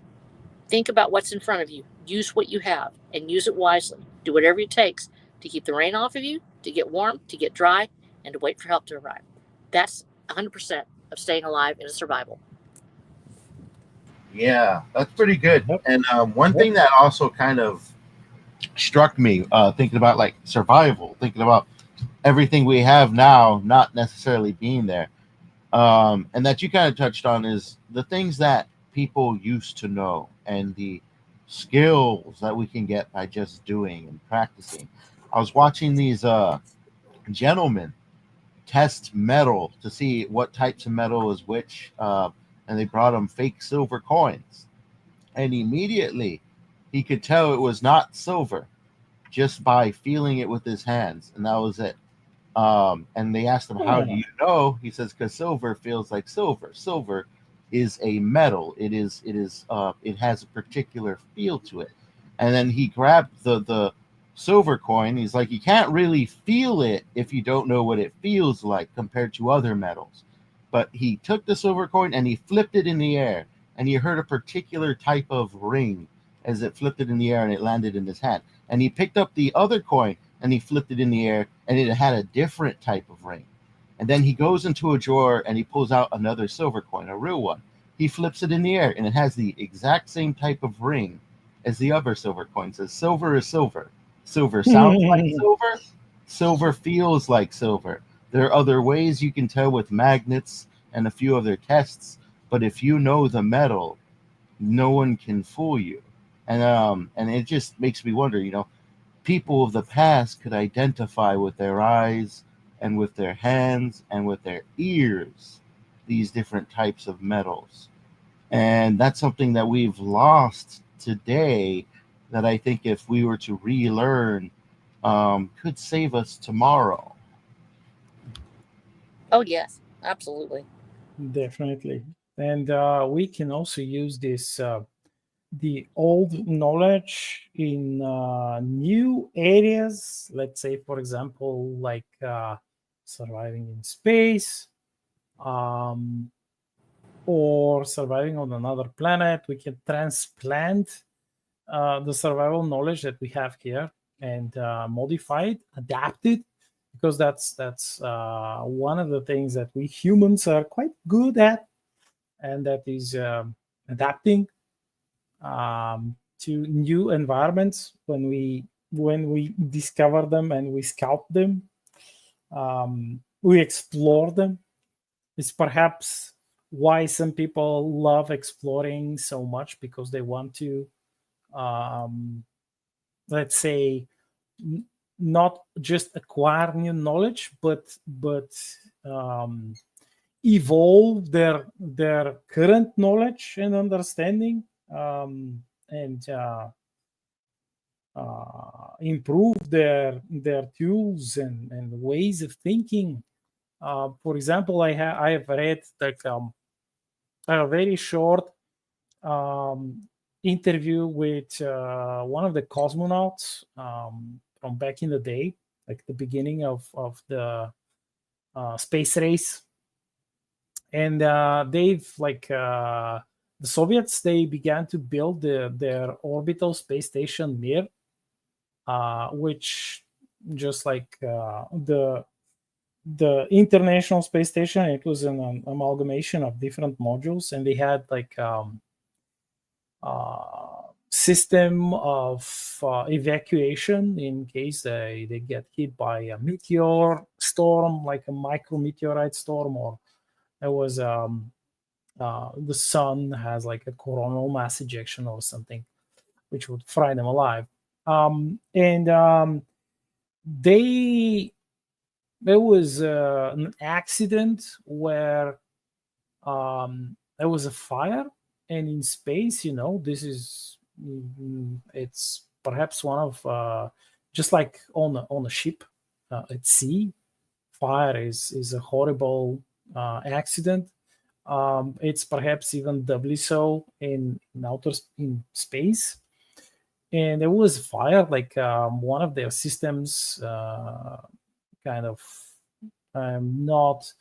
Think about what's in front of you. Use what you have and use it wisely. Do whatever it takes to keep the rain off of you, to get warm, to get dry, and to wait for help to arrive. That's 100% of staying alive in a survival. Yeah, that's pretty good. And one thing that also kind of struck me, thinking about like survival, thinking about everything we have now not necessarily being there, and that you kind of touched on, is the things that people used to know and the skills that we can get by just doing and practicing. I was watching these gentlemen test metal to see what types of metal is which, and they brought him fake silver coins, and immediately he could tell it was not silver just by feeling it with his hands, and that was it. And they asked him, how do you know? He says, because silver feels like silver. Silver is a metal. It has a particular feel to it. And then he grabbed the silver coin. He's like, you can't really feel it if you don't know what it feels like compared to other metals. But he took the silver coin and he flipped it in the air, and he heard a particular type of ring as it flipped it in the air and it landed in his hand. And he picked up the other coin and he flipped it in the air and it had a different type of ring. And then he goes into a drawer and he pulls out another silver coin, a real one. He flips it in the air and it has the exact same type of ring as the other silver coin. Says silver is silver. Silver sounds like silver. Silver feels like silver. There are other ways you can tell with magnets and a few other tests, but if you know the metal, no one can fool you. And it just makes me wonder, people of the past could identify with their eyes and with their hands and with their ears these different types of metals. And that's something that we've lost today that I think if we were to relearn, could save us tomorrow. Oh, yes, absolutely. Definitely. And we can also use the old knowledge in new areas. Let's say, for example, like surviving in space, or surviving on another planet. We can transplant the survival knowledge that we have here and modify it, adapt it, because that's one of the things that we humans are quite good at, and that is adapting to new environments when we discover them and we scout them. We explore them. It's perhaps why some people love exploring so much, because they want to, let's say, not just acquire new knowledge, but evolve their current knowledge and understanding, and improve their tools and ways of thinking. For example, I have read like a very short interview with one of the cosmonauts from back in the day, like the beginning of the space race. And they've like the Soviets, they began to build their orbital space station Mir, which just like the International Space Station, it was an amalgamation of different modules, and they had like system of evacuation in case they get hit by a meteor storm, like a micrometeorite storm, or there was the sun has like a coronal mass ejection or something, which would fry them alive. There was an accident where there was a fire, and in space, this is it's perhaps one of just like on a ship at sea, fire is a horrible accident. It's perhaps even doubly so in space. And there was fire, like one of their systems kind of, I'm not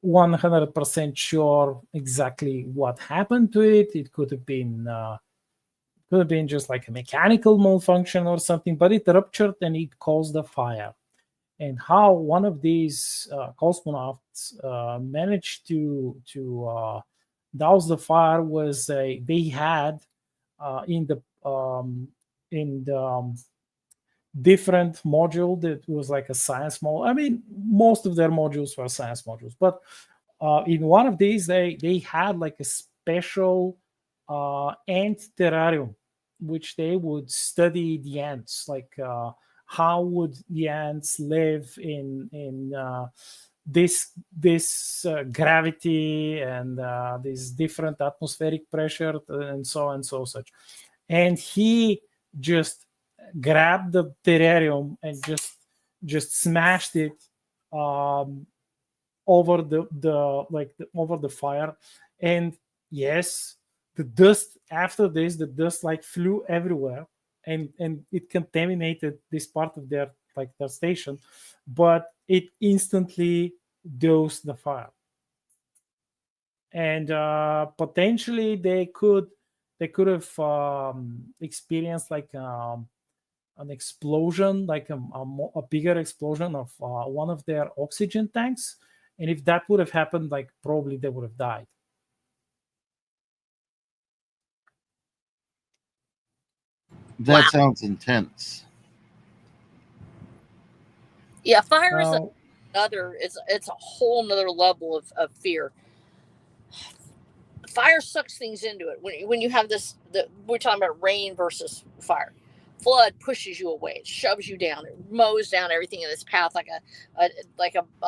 100% sure exactly what happened to it. It could have been just like a mechanical malfunction or something, but it ruptured and it caused a fire. And how one of these cosmonauts managed to douse the fire was they had in the different module that was like a science module. I mean, most of their modules were science modules, but in one of these, they had like a special ant terrarium, which they would study the ants, like how would the ants live in this gravity and this different atmospheric pressure and so on and so such. And he just grabbed the terrarium and just smashed it over the fire. And yes, the dust after this, the dust like flew everywhere, and it contaminated this part of their station, but it instantly doused the fire. And potentially they could have experienced like an explosion, like a bigger explosion of one of their oxygen tanks. And if that would have happened, like probably they would have died. That sounds intense. Yeah, fire is it's a whole nother level of fear. Fire sucks things into it. When you have this, we're talking about rain versus fire. Flood pushes you away, it shoves you down, it mows down everything in its path like a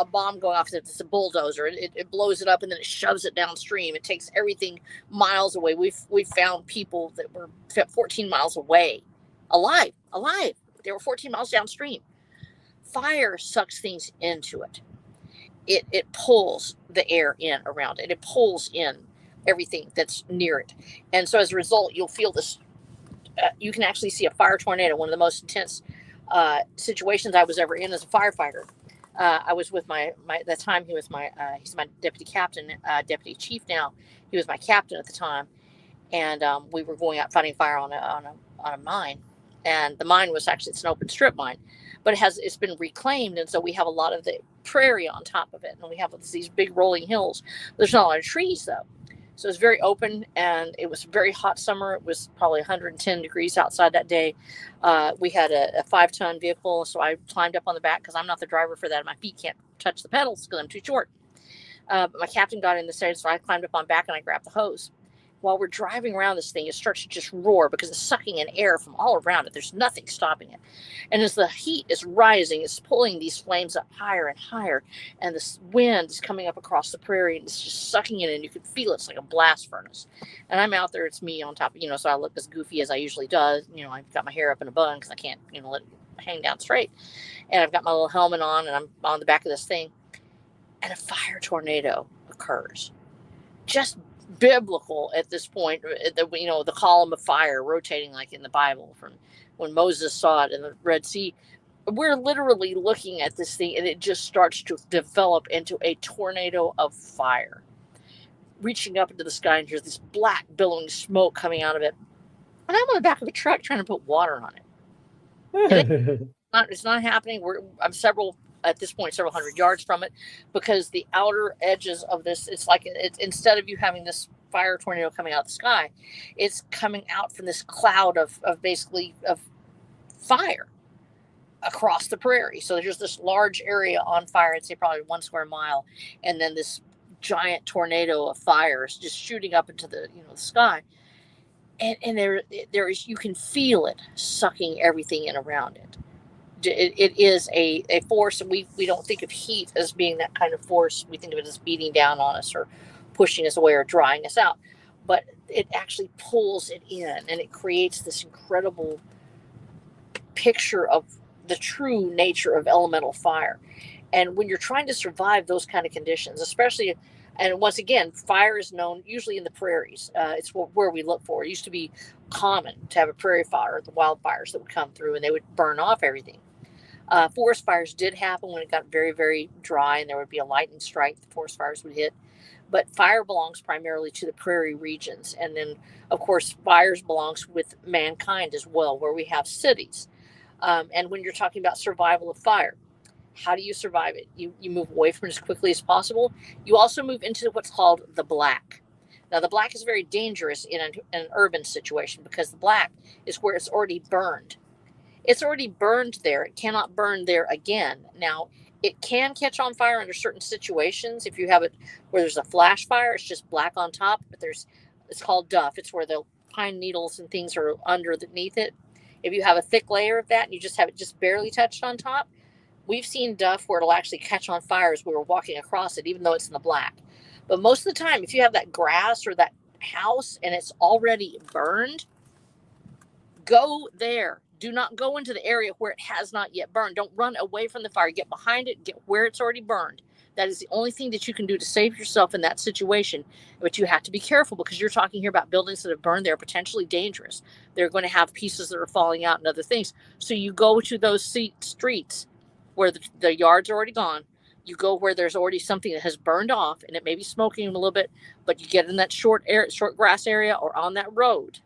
bomb going off. It's a bulldozer. It blows it up and then it shoves it downstream. It takes everything miles away. We've found people that were 14 miles away, alive. They were 14 miles downstream. Fire sucks things into it. It pulls the air in around it. It pulls in everything that's near it. And so as a result, you'll feel this, you can actually see a fire tornado. One of the most intense situations I was ever in as a firefighter. I was with my at the time he was my he's my deputy captain, deputy chief now. He was my captain at the time, and we were going out fighting fire on a mine, and the mine was actually, it's an open strip mine, but it's been reclaimed, and so we have a lot of the prairie on top of it, and we have these big rolling hills. There's not a lot of trees though, so it's very open, and it was a very hot summer. It was probably 110 degrees outside that day. We had a 5-ton vehicle, so I climbed up on the back because I'm not the driver for that. My feet can't touch the pedals because I'm too short. But my captain got in the side, so I climbed up on back and I grabbed the hose. While we're driving around this thing, it starts to just roar because it's sucking in air from all around it. There's nothing stopping it. And as the heat is rising, it's pulling these flames up higher and higher. And the wind is coming up across the prairie and it's just sucking it in. You can feel it. It's like a blast furnace. And I'm out there. It's me on top, so I look as goofy as I usually do. I've got my hair up in a bun because I can't, let it hang down straight. And I've got my little helmet on and I'm on the back of this thing. And a fire tornado occurs. Just biblical at this point, the column of fire rotating like in the Bible from when Moses saw it in the Red Sea. We're literally looking at this thing and it just starts to develop into a tornado of fire reaching up into the sky, and there's this black billowing smoke coming out of it, and I'm on the back of a truck trying to put water on it. It's not happening. I'm several hundred yards from it, because the outer edges of this, it's like instead of you having this fire tornado coming out of the sky, it's coming out from this cloud of fire across the prairie. So there's this large area on fire, I'd say probably 1 square mile, and then this giant tornado of fire is just shooting up into the the sky. And there is, you can feel it sucking everything in around it. It is a force, and we don't think of heat as being that kind of force. We think of it as beating down on us or pushing us away or drying us out. But it actually pulls it in, and it creates this incredible picture of the true nature of elemental fire. And when you're trying to survive those kind of conditions, especially, and once again, fire is known usually in the prairies. It's where we look for. It used to be common to have a prairie fire, the wildfires that would come through, and they would burn off everything. Forest fires did happen when it got very, very dry, and there would be a lightning strike. The forest fires would hit. But fire belongs primarily to the prairie regions. And then, of course, fires belongs with mankind as well, where we have cities. And when you're talking about survival of fire, how do you survive it? You move away from it as quickly as possible. You also move into what's called the black. Now, the black is very dangerous in an urban situation, because the black is where it's already burned. It's already burned there. It cannot burn there again. Now, it can catch on fire under certain situations. If you have it where there's a flash fire, it's just black on top, but it's called duff. It's where the pine needles and things are underneath it. If you have a thick layer of that and you just have it just barely touched on top, we've seen duff where it'll actually catch on fire as we were walking across it, even though it's in the black. But most of the time, if you have that grass or that house and it's already burned, go there. Do not go into the area where it has not yet burned. Don't run away from the fire. Get behind it. Get where it's already burned. That is the only thing that you can do to save yourself in that situation. But you have to be careful, because you're talking here about buildings that have burned. They're potentially dangerous. They're going to have pieces that are falling out and other things. So you go to those streets where the yards are already gone. You go where there's already something that has burned off, and it may be smoking a little bit, but you get in that short grass area or on that road.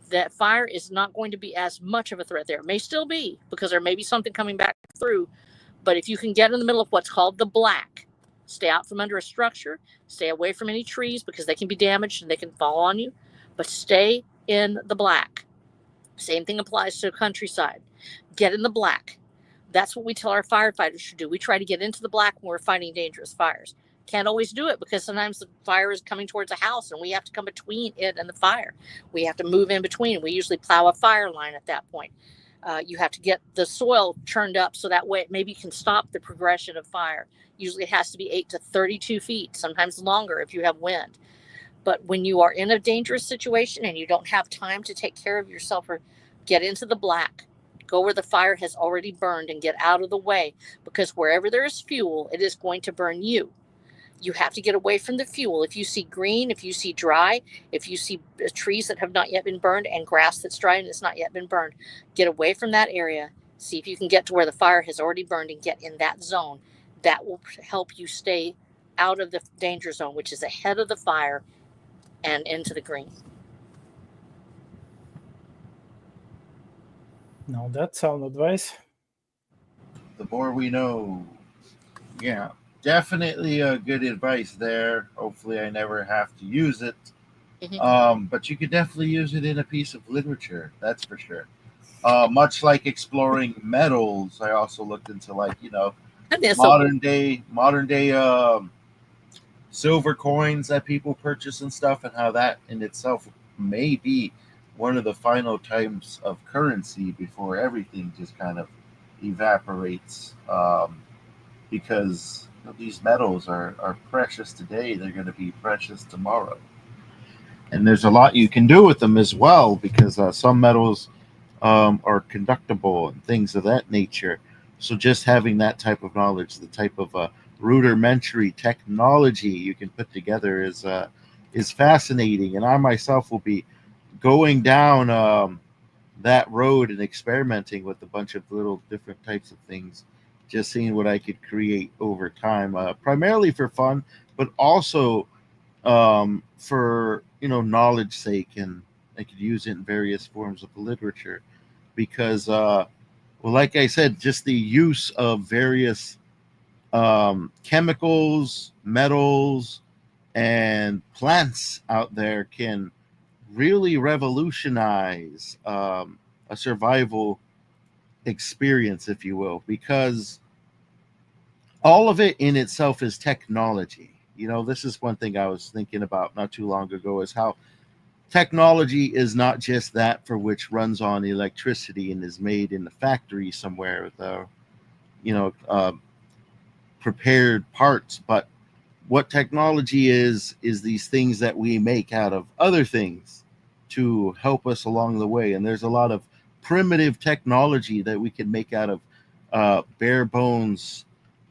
That fire is not going to be as much of a threat there. It may still be, because there may be something coming back through. But if you can get in the middle of what's called the black, stay out from under a structure, stay away from any trees, because they can be damaged and they can fall on you, but stay in the black. Same thing applies to countryside. Get in the black. That's what we tell our firefighters to do. We try to get into the black when we're fighting dangerous fires. Can't always do it, because sometimes the fire is coming towards a house and we have to come between it and the fire. We have to move in between. We usually plow a fire line at that point. You have to get the soil churned up so that way it maybe can stop the progression of fire. Usually it has to be 8 to 32 feet, sometimes longer if you have wind. But when you are in a dangerous situation and you don't have time to take care of yourself, or get into the black, go where the fire has already burned and get out of the way, because wherever there is fuel, it is going to burn you. You have to get away from the fuel. If you see green, if you see dry, if you see trees that have not yet been burned and grass that's dry and it's not yet been burned, get away from that area. See if you can get to where the fire has already burned and get in that zone. That will help you stay out of the danger zone, which is ahead of the fire and into the green. No, that's sound advice. The more we know. Yeah, definitely good advice there. Hopefully, I never have to use it. But you could definitely use it in a piece of literature. That's for sure. Much like exploring metals, I also looked into modern day silver coins that people purchase and stuff, and how that in itself may be one of the final types of currency before everything just kind of evaporates. Because these metals are precious today, they're going to be precious tomorrow. And there's a lot you can do with them as well, because some metals are conductible and things of that nature. So just having that type of knowledge, the type of rudimentary technology you can put together is fascinating. And I myself will be going down that road and experimenting with a bunch of little different types of things, just seeing what I could create over time, primarily for fun, but also for knowledge sake, and I could use it in various forms of literature, because like I said, just the use of various chemicals, metals, and plants out there can really revolutionize a survival experience, if you will, because all of it in itself is technology. This is one thing I was thinking about not too long ago, is how technology is not just that for which runs on electricity and is made in the factory somewhere with prepared parts, but what technology is these things that we make out of other things to help us along the way. And there's a lot of primitive technology that we can make out of bare bones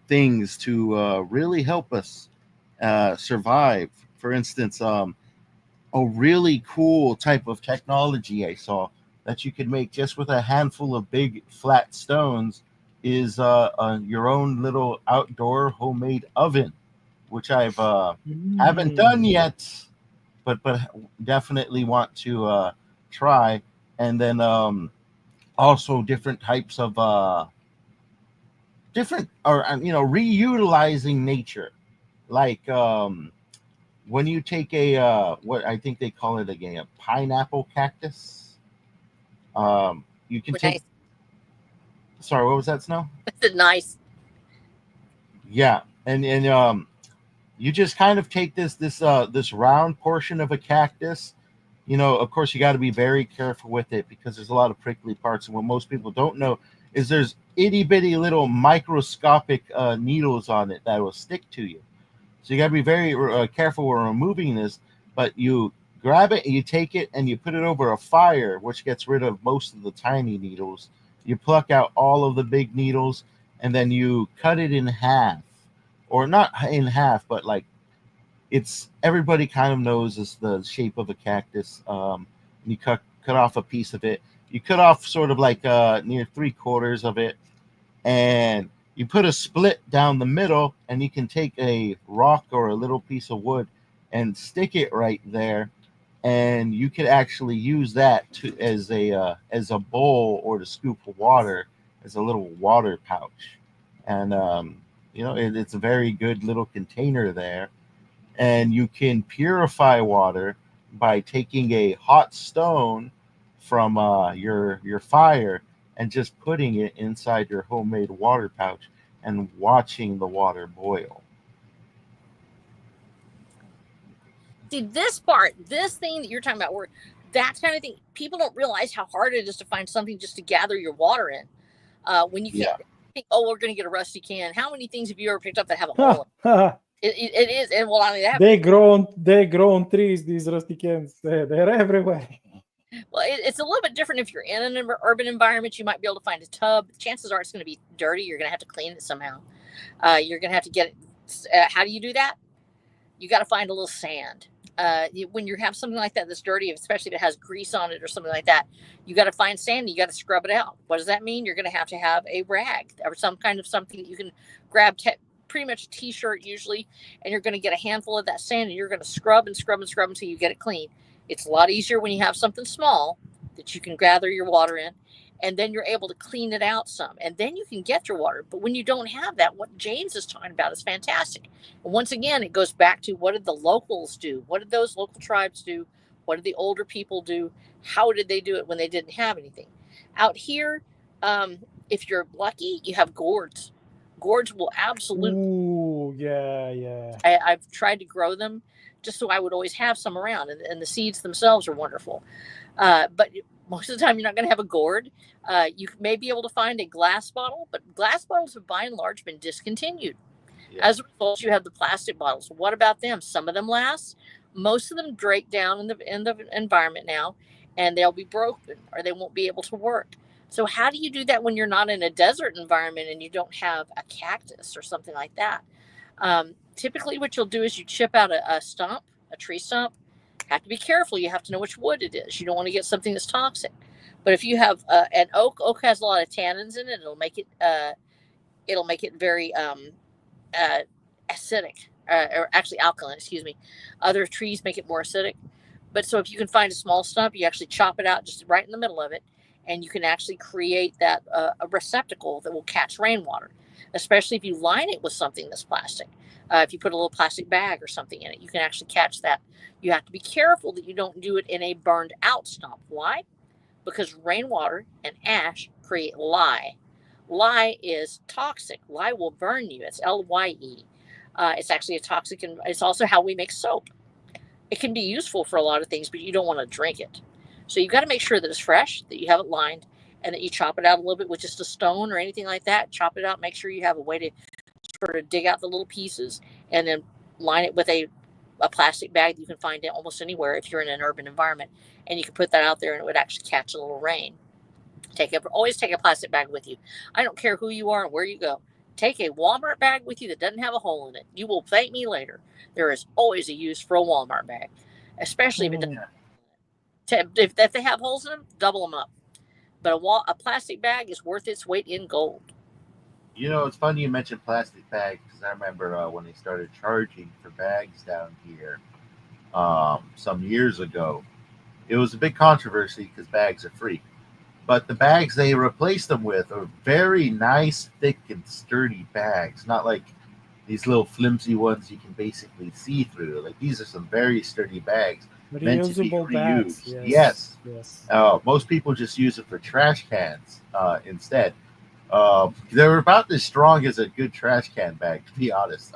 things to really help us survive. For instance, a really cool type of technology I saw that you could make just with a handful of big flat stones is your own little outdoor homemade oven, which I've haven't done yet, but definitely want to try. And then also different types of reutilizing nature, like when you take a what I think they call it a pineapple cactus, you can take. Nice. Sorry, what was that, Snow? That's nice. Yeah, and you just kind of take this round portion of a cactus. Of course, you got to be very careful with it because there's a lot of prickly parts, and what most people don't know is there's itty bitty little microscopic needles on it that will stick to you. So you got to be very careful when removing this. But you grab it and you take it and you put it over a fire, which gets rid of most of the tiny needles. You pluck out all of the big needles, and then you cut it in half, or not in half, but like everybody kind of knows is the shape of a cactus. You cut off a piece of it. You cut off sort of like near 3/4 of it, and you put a split down the middle, and you can take a rock or a little piece of wood and stick it right there, and you could actually use that as a bowl or to scoop water, as a little water pouch. And it's a very good little container there. And you can purify water by taking a hot stone from your fire and just putting it inside your homemade water pouch and watching the water boil. See, this thing that you're talking about, where that kind of thing, people don't realize how hard it is to find something just to gather your water in. When you can't think, we're going to get a rusty can. How many things have you ever picked up that have a hole in it? It is, and well, I mean, they grow on trees. These rusty cans, they're everywhere. Well, it's a little bit different if you're in an urban environment. You might be able to find a tub. Chances are it's going to be dirty. You're going to have to clean it somehow. You're going to have to get it. How do you do that? you got to find a little sand. When you have something like that that's dirty, especially if it has grease on it or something like that, you got to find sand and you got to scrub it out. What does that mean? You're going to have a rag or some kind of something that you can grab, pretty much a t-shirt usually, and you're going to get a handful of that sand and you're going to scrub and scrub and scrub until you get it clean. It's a lot easier when you have something small that you can gather your water in, and then you're able to clean it out some, and then you can get your water. But when you don't have that, what James is talking about is fantastic. And once again, it goes back to, what did the locals do? What did those local tribes do? What did the older people do? How did they do it when they didn't have anything? Out here, if you're lucky, you have gourds. Gourds will absolutely. Ooh, yeah. I've tried to grow them just so I would always have some around, and the seeds themselves are wonderful. But most of the time, you're not going to have a gourd. You may be able to find a glass bottle, but glass bottles have by and large been discontinued. Yeah. As a result, you have the plastic bottles. What about them? Some of them last. Most of them break down in the environment now, and they'll be broken or they won't be able to work. So how do you do that when you're not in a desert environment and you don't have a cactus or something like that? Typically, what you'll do is you chip out a stump, a tree stump. Have to be careful. You have to know which wood it is. You don't want to get something that's toxic. But if you have an oak has a lot of tannins in it. It'll make it very acidic, or actually alkaline. Excuse me. Other trees make it more acidic. But so if you can find a small stump, you actually chop it out just right in the middle of it, and you can actually create that a receptacle that will catch rainwater. Especially if you line it with something that's plastic. If you put a little plastic bag or something in it, you can actually catch that. You have to be careful that you don't do it in a burned out stump. Why? Because rainwater and ash create lye. Lye is toxic. Lye will burn you. It's Lye. It's actually a toxic, and it's also how we make soap. It can be useful for a lot of things, but you don't want to drink it. So you've got to make sure that it's fresh, that you have it lined, and that you chop it out a little bit with just a stone or anything like that. Chop it out. Make sure you have a way to sort of dig out the little pieces, and then line it with a plastic bag that you can find it almost anywhere if you're in an urban environment, and you can put that out there and it would actually catch a little rain. Always take a plastic bag with you. I don't care who you are and where you go. Take a Walmart bag with you that doesn't have a hole in it. You will thank me later. There is always a use for a Walmart bag, especially if it doesn't. If they have holes in them, double them up. But a plastic bag is worth its weight in gold. You know, it's funny you mentioned plastic bags, because I remember when they started charging for bags down here some years ago. It was a big controversy because bags are free. But the bags they replaced them with are very nice, thick, and sturdy bags. Not like these little flimsy ones you can basically see through. Like, these are some very sturdy bags. Reusable bags. Yes. Most people just use it for trash cans instead. They're about as strong as a good trash can bag, to be honest.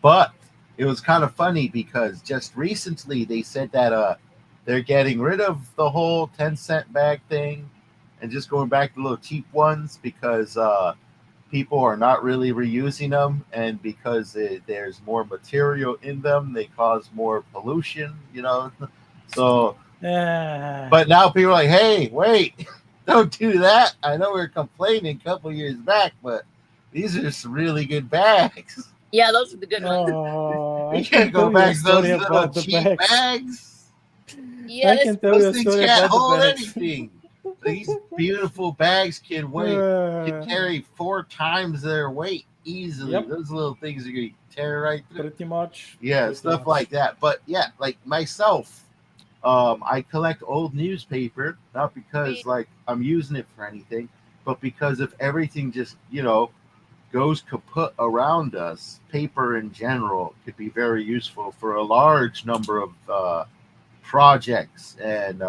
But it was kind of funny because just recently they said that they're getting rid of the whole 10-cent bag thing and just going back to little cheap ones because people are not really reusing them, and because there's more material in them, they cause more pollution, you know. So, but now people are like, hey, wait. Don't do that. I know we were complaining a couple years back, but these are some really good bags. Yeah, those are the good ones. You can't go back to those little cheap bags. Yeah, I can tell you a those things story can't about the hold bags. anything. These beautiful bags can carry 4 times their weight easily. Yep. Those little things are going to tear right through. Pretty much. Yeah, stuff like that. But yeah, like myself, I collect old newspaper, not because like I'm using it for anything, but because if everything just, you know, goes kaput around us, paper in general could be very useful for a large number of projects, and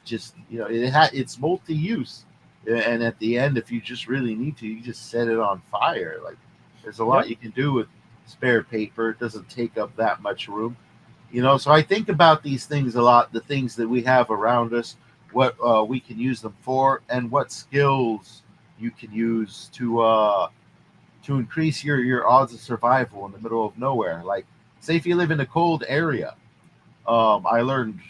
just, you know, it's multi-use, and at the end, if you just really need to, you just set it on fire. Like, there's a lot you can do with spare paper. It doesn't take up that much room. You know, so I think about these things a lot, the things that we have around us, what we can use them for, and what skills you can use to increase your odds of survival in the middle of nowhere. Like, say if you live in a cold area, I learned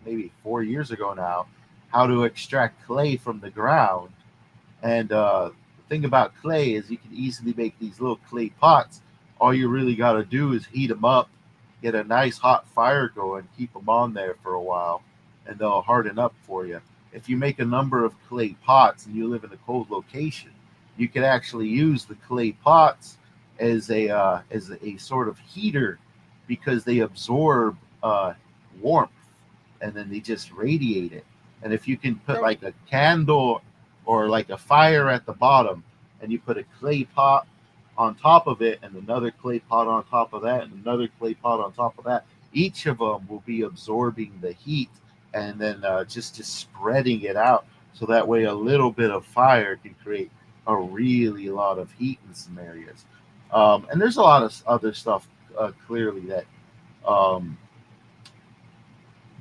maybe 4 years ago now how to extract clay from the ground. And the thing about clay is you can easily make these little clay pots all you really got to do is heat them up, get a nice hot fire going, keep them on there for a while, and they'll harden up for you. If you make a number of clay pots and you live in a cold location, you could actually use the clay pots as a sort of heater, because they absorb warmth and then they just radiate it. And if you can put like a candle or like a fire at the bottom, and you put a clay pot on top of it and another clay pot on top of that and another clay pot on top of that, each of them will be absorbing the heat and then just spreading it out. So that way a little bit of fire can create a really lot of heat in some areas. And there's a lot of other stuff clearly that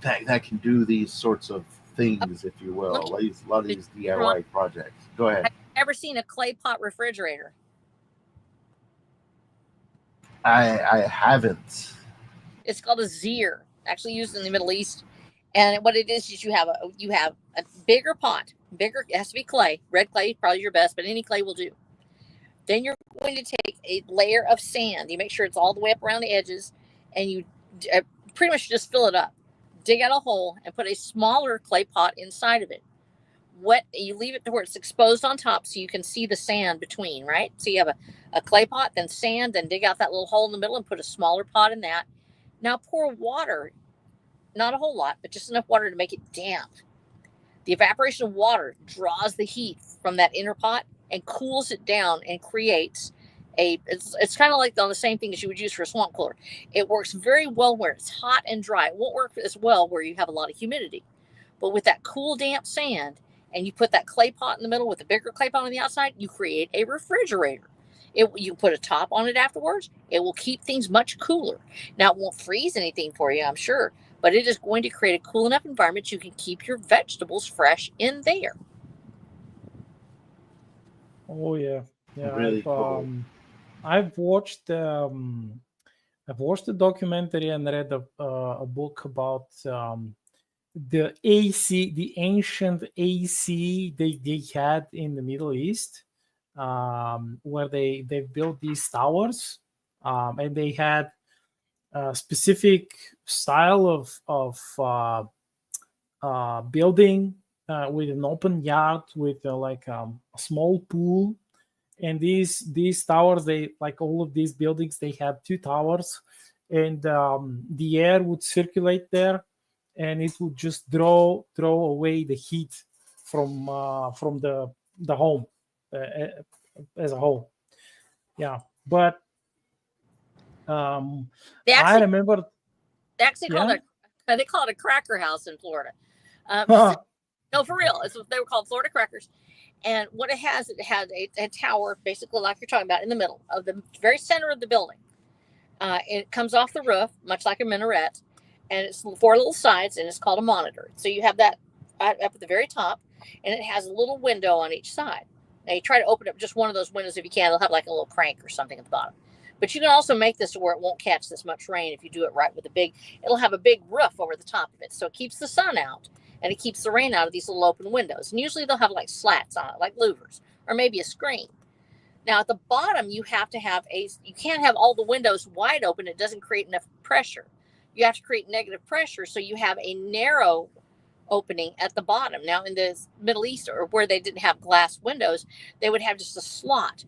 that can do these sorts of things, if you will. A lot of these DIY projects. Go ahead. Have you ever seen a clay pot refrigerator? I haven't. It's called a Zier, actually used in the Middle East. And what it is you have a bigger pot. Bigger, it has to be clay. Red clay, probably your best, but any clay will do. Then you're going to take a layer of sand. You make sure it's all the way up around the edges, and you pretty much just fill it up. Dig out a hole and put a smaller clay pot inside of it. You leave it to where it's exposed on top so you can see the sand between, right? So you have a clay pot, then sand, then dig out that little hole in the middle and put a smaller pot in that. Now pour water, not a whole lot, but just enough water to make it damp. The evaporation of water draws the heat from that inner pot and cools it down and creates it's kind of like on the same thing as you would use for a swamp cooler. It works very well where it's hot and dry. It won't work as well where you have a lot of humidity. But with that cool, damp sand, and you put that clay pot in the middle with a bigger clay pot on the outside, you create a refrigerator. You put a top on it afterwards. It will keep things much cooler. Now, it won't freeze anything for you, I'm sure, but it is going to create a cool enough environment you can keep your vegetables fresh in there. Oh yeah, yeah. Really cool. I've watched the documentary and read a book about the AC, the ancient AC they had in the Middle East, where they built these towers, and they had a specific style of building with an open yard with a small pool. And these towers, they, like all of these buildings, they had two towers, and the air would circulate there, and it would just draw away the heat from the home as a whole. Yeah, but I remember they actually call it a cracker house in Florida. No, for real, they were called Florida crackers. And what it had a tower, basically like you're talking about, in the middle of the very center of the building. It comes off the roof, much like a minaret, and it's 4 little sides, and it's called a monitor. So you have that up at the very top, and it has a little window on each side. Now you try to open up just one of those windows if you can. They'll have like a little crank or something at the bottom. But you can also make this to where it won't catch this much rain if you do it right with it'll have a big roof over the top of it. So it keeps the sun out. And it keeps the rain out of these little open windows. And usually they'll have like slats on it, like louvers, or maybe a screen. Now at the bottom, you have to have you can't have all the windows wide open. It doesn't create enough pressure. You have to create negative pressure. So you have a narrow opening at the bottom. Now in the Middle East, or where they didn't have glass windows, they would have just a slot.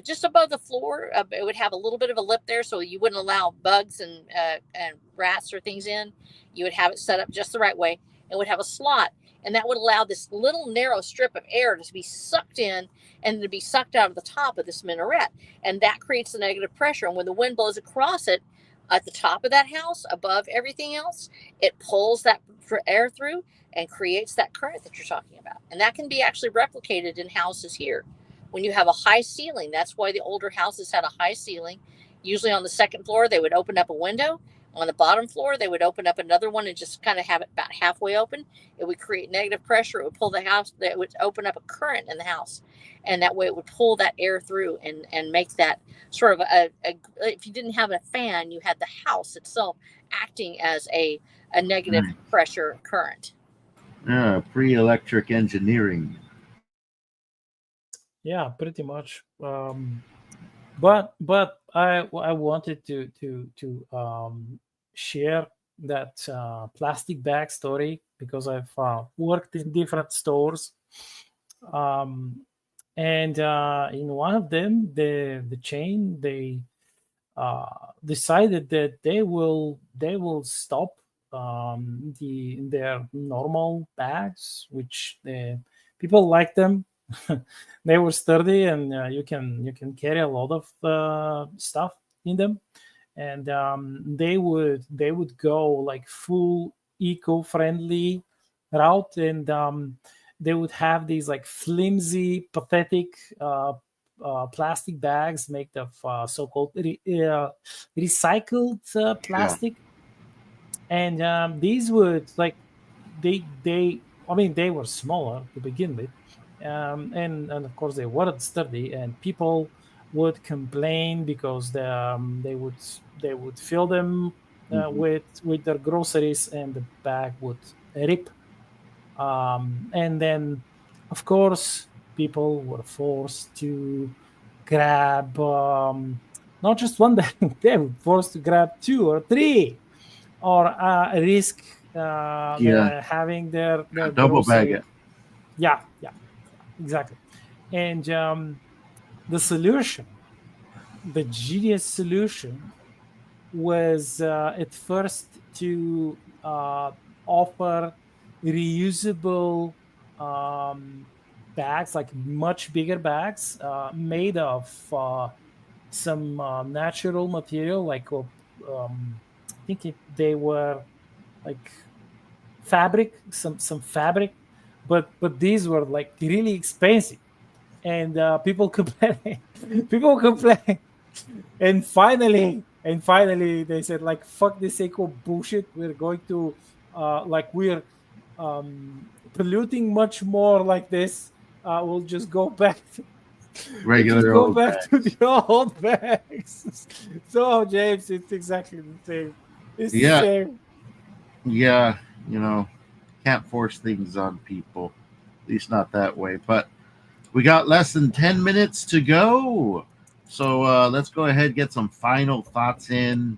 Just above the floor, it would have a little bit of a lip there, so you wouldn't allow bugs and rats or things in. You would have it set up just the right way. It would have a slot, and that would allow this little narrow strip of air to be sucked in and to be sucked out of the top of this minaret. And that creates the negative pressure. And when the wind blows across it at the top of that house, above everything else, it pulls that air through and creates that current that you're talking about. And that can be actually replicated in houses here. When you have a high ceiling, that's why the older houses had a high ceiling. Usually on the second floor, they would open up a window. On the bottom floor, they would open up another one and just kind of have it about halfway open. It would create negative pressure. It would pull the house. It would open up a current in the house. And that way it would pull that air through and make that sort of if you didn't have a fan, you had the house itself acting as a negative pressure current. Yeah, pre-electric engineering. Yeah, pretty much. But I wanted to share that plastic bag story because I've worked in different stores, um, and in one of them, the chain, they decided that they will stop their normal bags, which the people like them. They were sturdy, and you can carry a lot of stuff in them. And they would go like full eco-friendly route, and they would have these like flimsy, pathetic plastic bags made of so-called recycled plastic. And these would like they I mean, they were smaller to begin with, and of course they weren't sturdy, and people would complain because they would fill them with their groceries, and the bag would rip. And then, of course, people were forced to grab not just one bag; they were forced to grab two or three, or risk Yeah, having their double bag grocery. it. Yeah, yeah, exactly. And the solution, the genius solution, was at first to offer reusable um, bags, like much bigger bags, made of some natural material, like I think they were like fabric, some fabric, but these were like really expensive, and people complain, people complain, and finally they said, like, fuck this eco bullshit. We're going to like we're polluting much more like this. We'll just go back we'll just Regular go old back to bags. the old bags. So, James, it's exactly the same. It's the Yeah, same. yeah. You know, can't force things on people. At least not that way. But we got less than 10 minutes to go. So let's go ahead and get some final thoughts in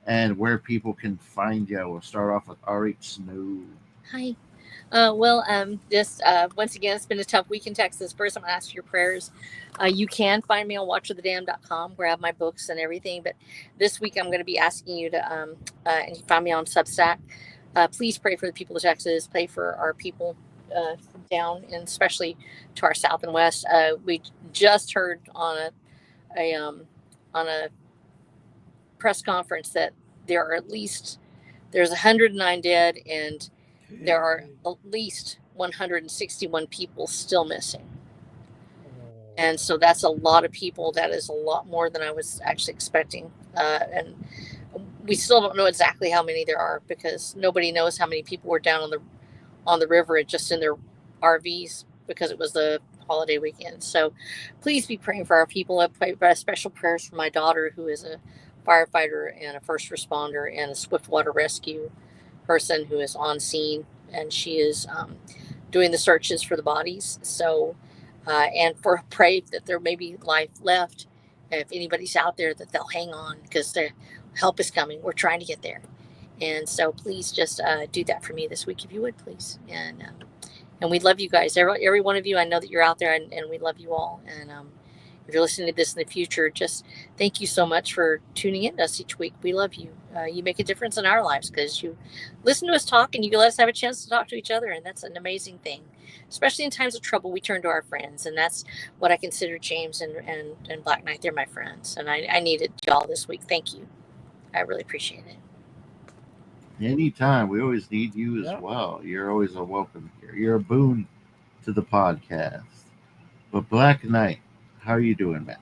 and where people can find you. We'll start off with RH Snow. Hi. Just once again, it's been a tough week in Texas. First, I'm going to ask for your prayers. You can find me on watchofthedam.com, where I have my books and everything. But this week, I'm going to be asking you to, and you find me on Substack. Please pray for the people of Texas. Pray for our people down, and especially to our south and west. We just heard a on a press conference that there are at least there's 109 dead, and there are at least 161 people still missing. And so that's a lot of people. That is a lot more than I was actually expecting. And we still don't know exactly how many there are, because nobody knows how many people were down on the river and just in their RVs, because it was the holiday weekend. So please be praying for our people. I pray special prayers for my daughter, who is a firefighter and a first responder and a swiftwater rescue person who is on scene, and she is doing the searches for the bodies. So, and for pray that there may be life left. If anybody's out there, that they'll hang on, because the help is coming. We're trying to get there. And so please just do that for me this week, if you would, please. And we love you guys, every one of you. I know that you're out there, and we love you all. And if you're listening to this in the future, just thank you so much for tuning in to us each week. We love you. You make a difference in our lives, because you listen to us talk, and you let us have a chance to talk to each other. And that's an amazing thing. Especially in times of trouble, we turn to our friends. And that's what I consider James and Black Knight. They're my friends. And I needed y'all this week. Thank you. I really appreciate it. Anytime. We always need you as Yeah. well. You're always a welcome here. You're a boon to the podcast. But Black Knight, how are you doing, man?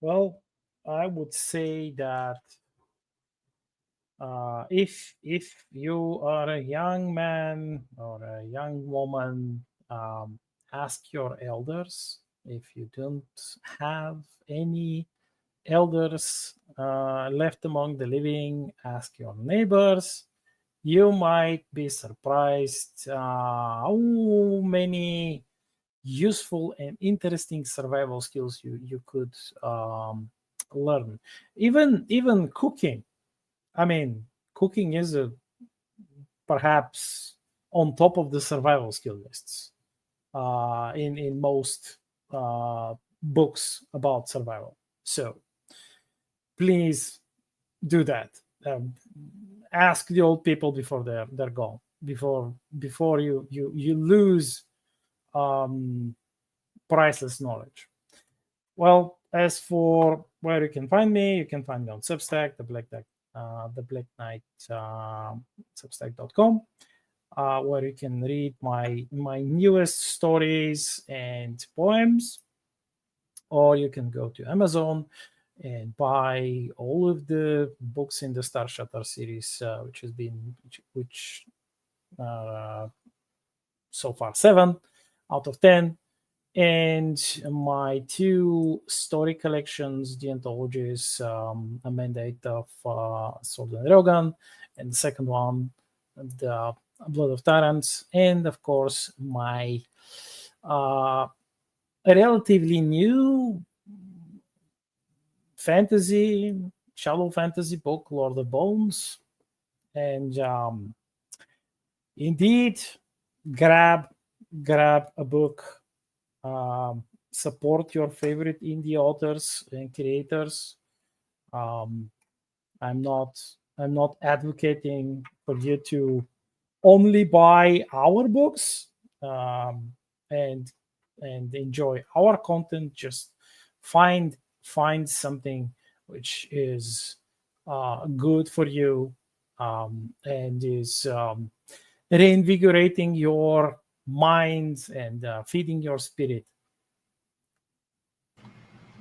Well, I would say that if you are a young man or a young woman, ask your elders. If you don't have any elders left among the living, ask your neighbors. You might be surprised how many useful and interesting survival skills you could learn. Even cooking. I mean, cooking is perhaps on top of the survival skill lists in most books about survival. So please do that. Ask the old people before they're gone. Before you lose priceless knowledge. Well, as for where you can find me on Substack, the Black Knight, Substack.com, where you can read my newest stories and poems, or you can go to Amazon and buy all of the books in the Star Shutter series, which so far 7 out of 10. And my 2 story collections, the anthologies, A Mandate of Sword and Railgun, and the second one, The Blood of Tyrants, and of course my relatively new shallow fantasy book, Lord of Bones. And indeed, grab a book. Support your favorite indie authors and creators. I'm not advocating for you to only buy our books and enjoy our content. Just find something which is good for you and is reinvigorating your mind and feeding your spirit.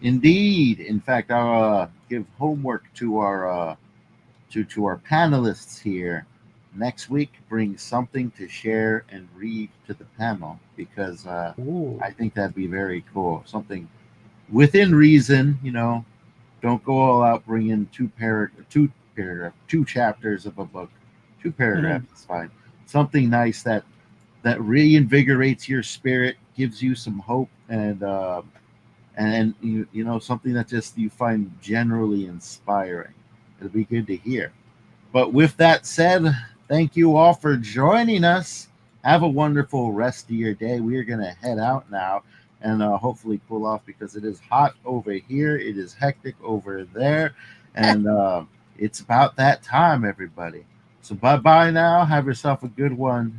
Indeed. In fact, I'll give homework to our panelists here. Next week, bring something to share and read to the panel, because I think that'd be very cool. Something within reason, Don't go all out. Bring in 2 chapters of a book, 2 paragraphs. It's fine. Something nice that reinvigorates your spirit, gives you some hope, and something that just you find generally inspiring. It'll be good to hear. But with that said, thank you all for joining us. Have a wonderful rest of your day. We are going to head out now and hopefully cool off, because it is hot over here. It is hectic over there. And it's about that time, everybody. So bye-bye now. Have yourself a good one.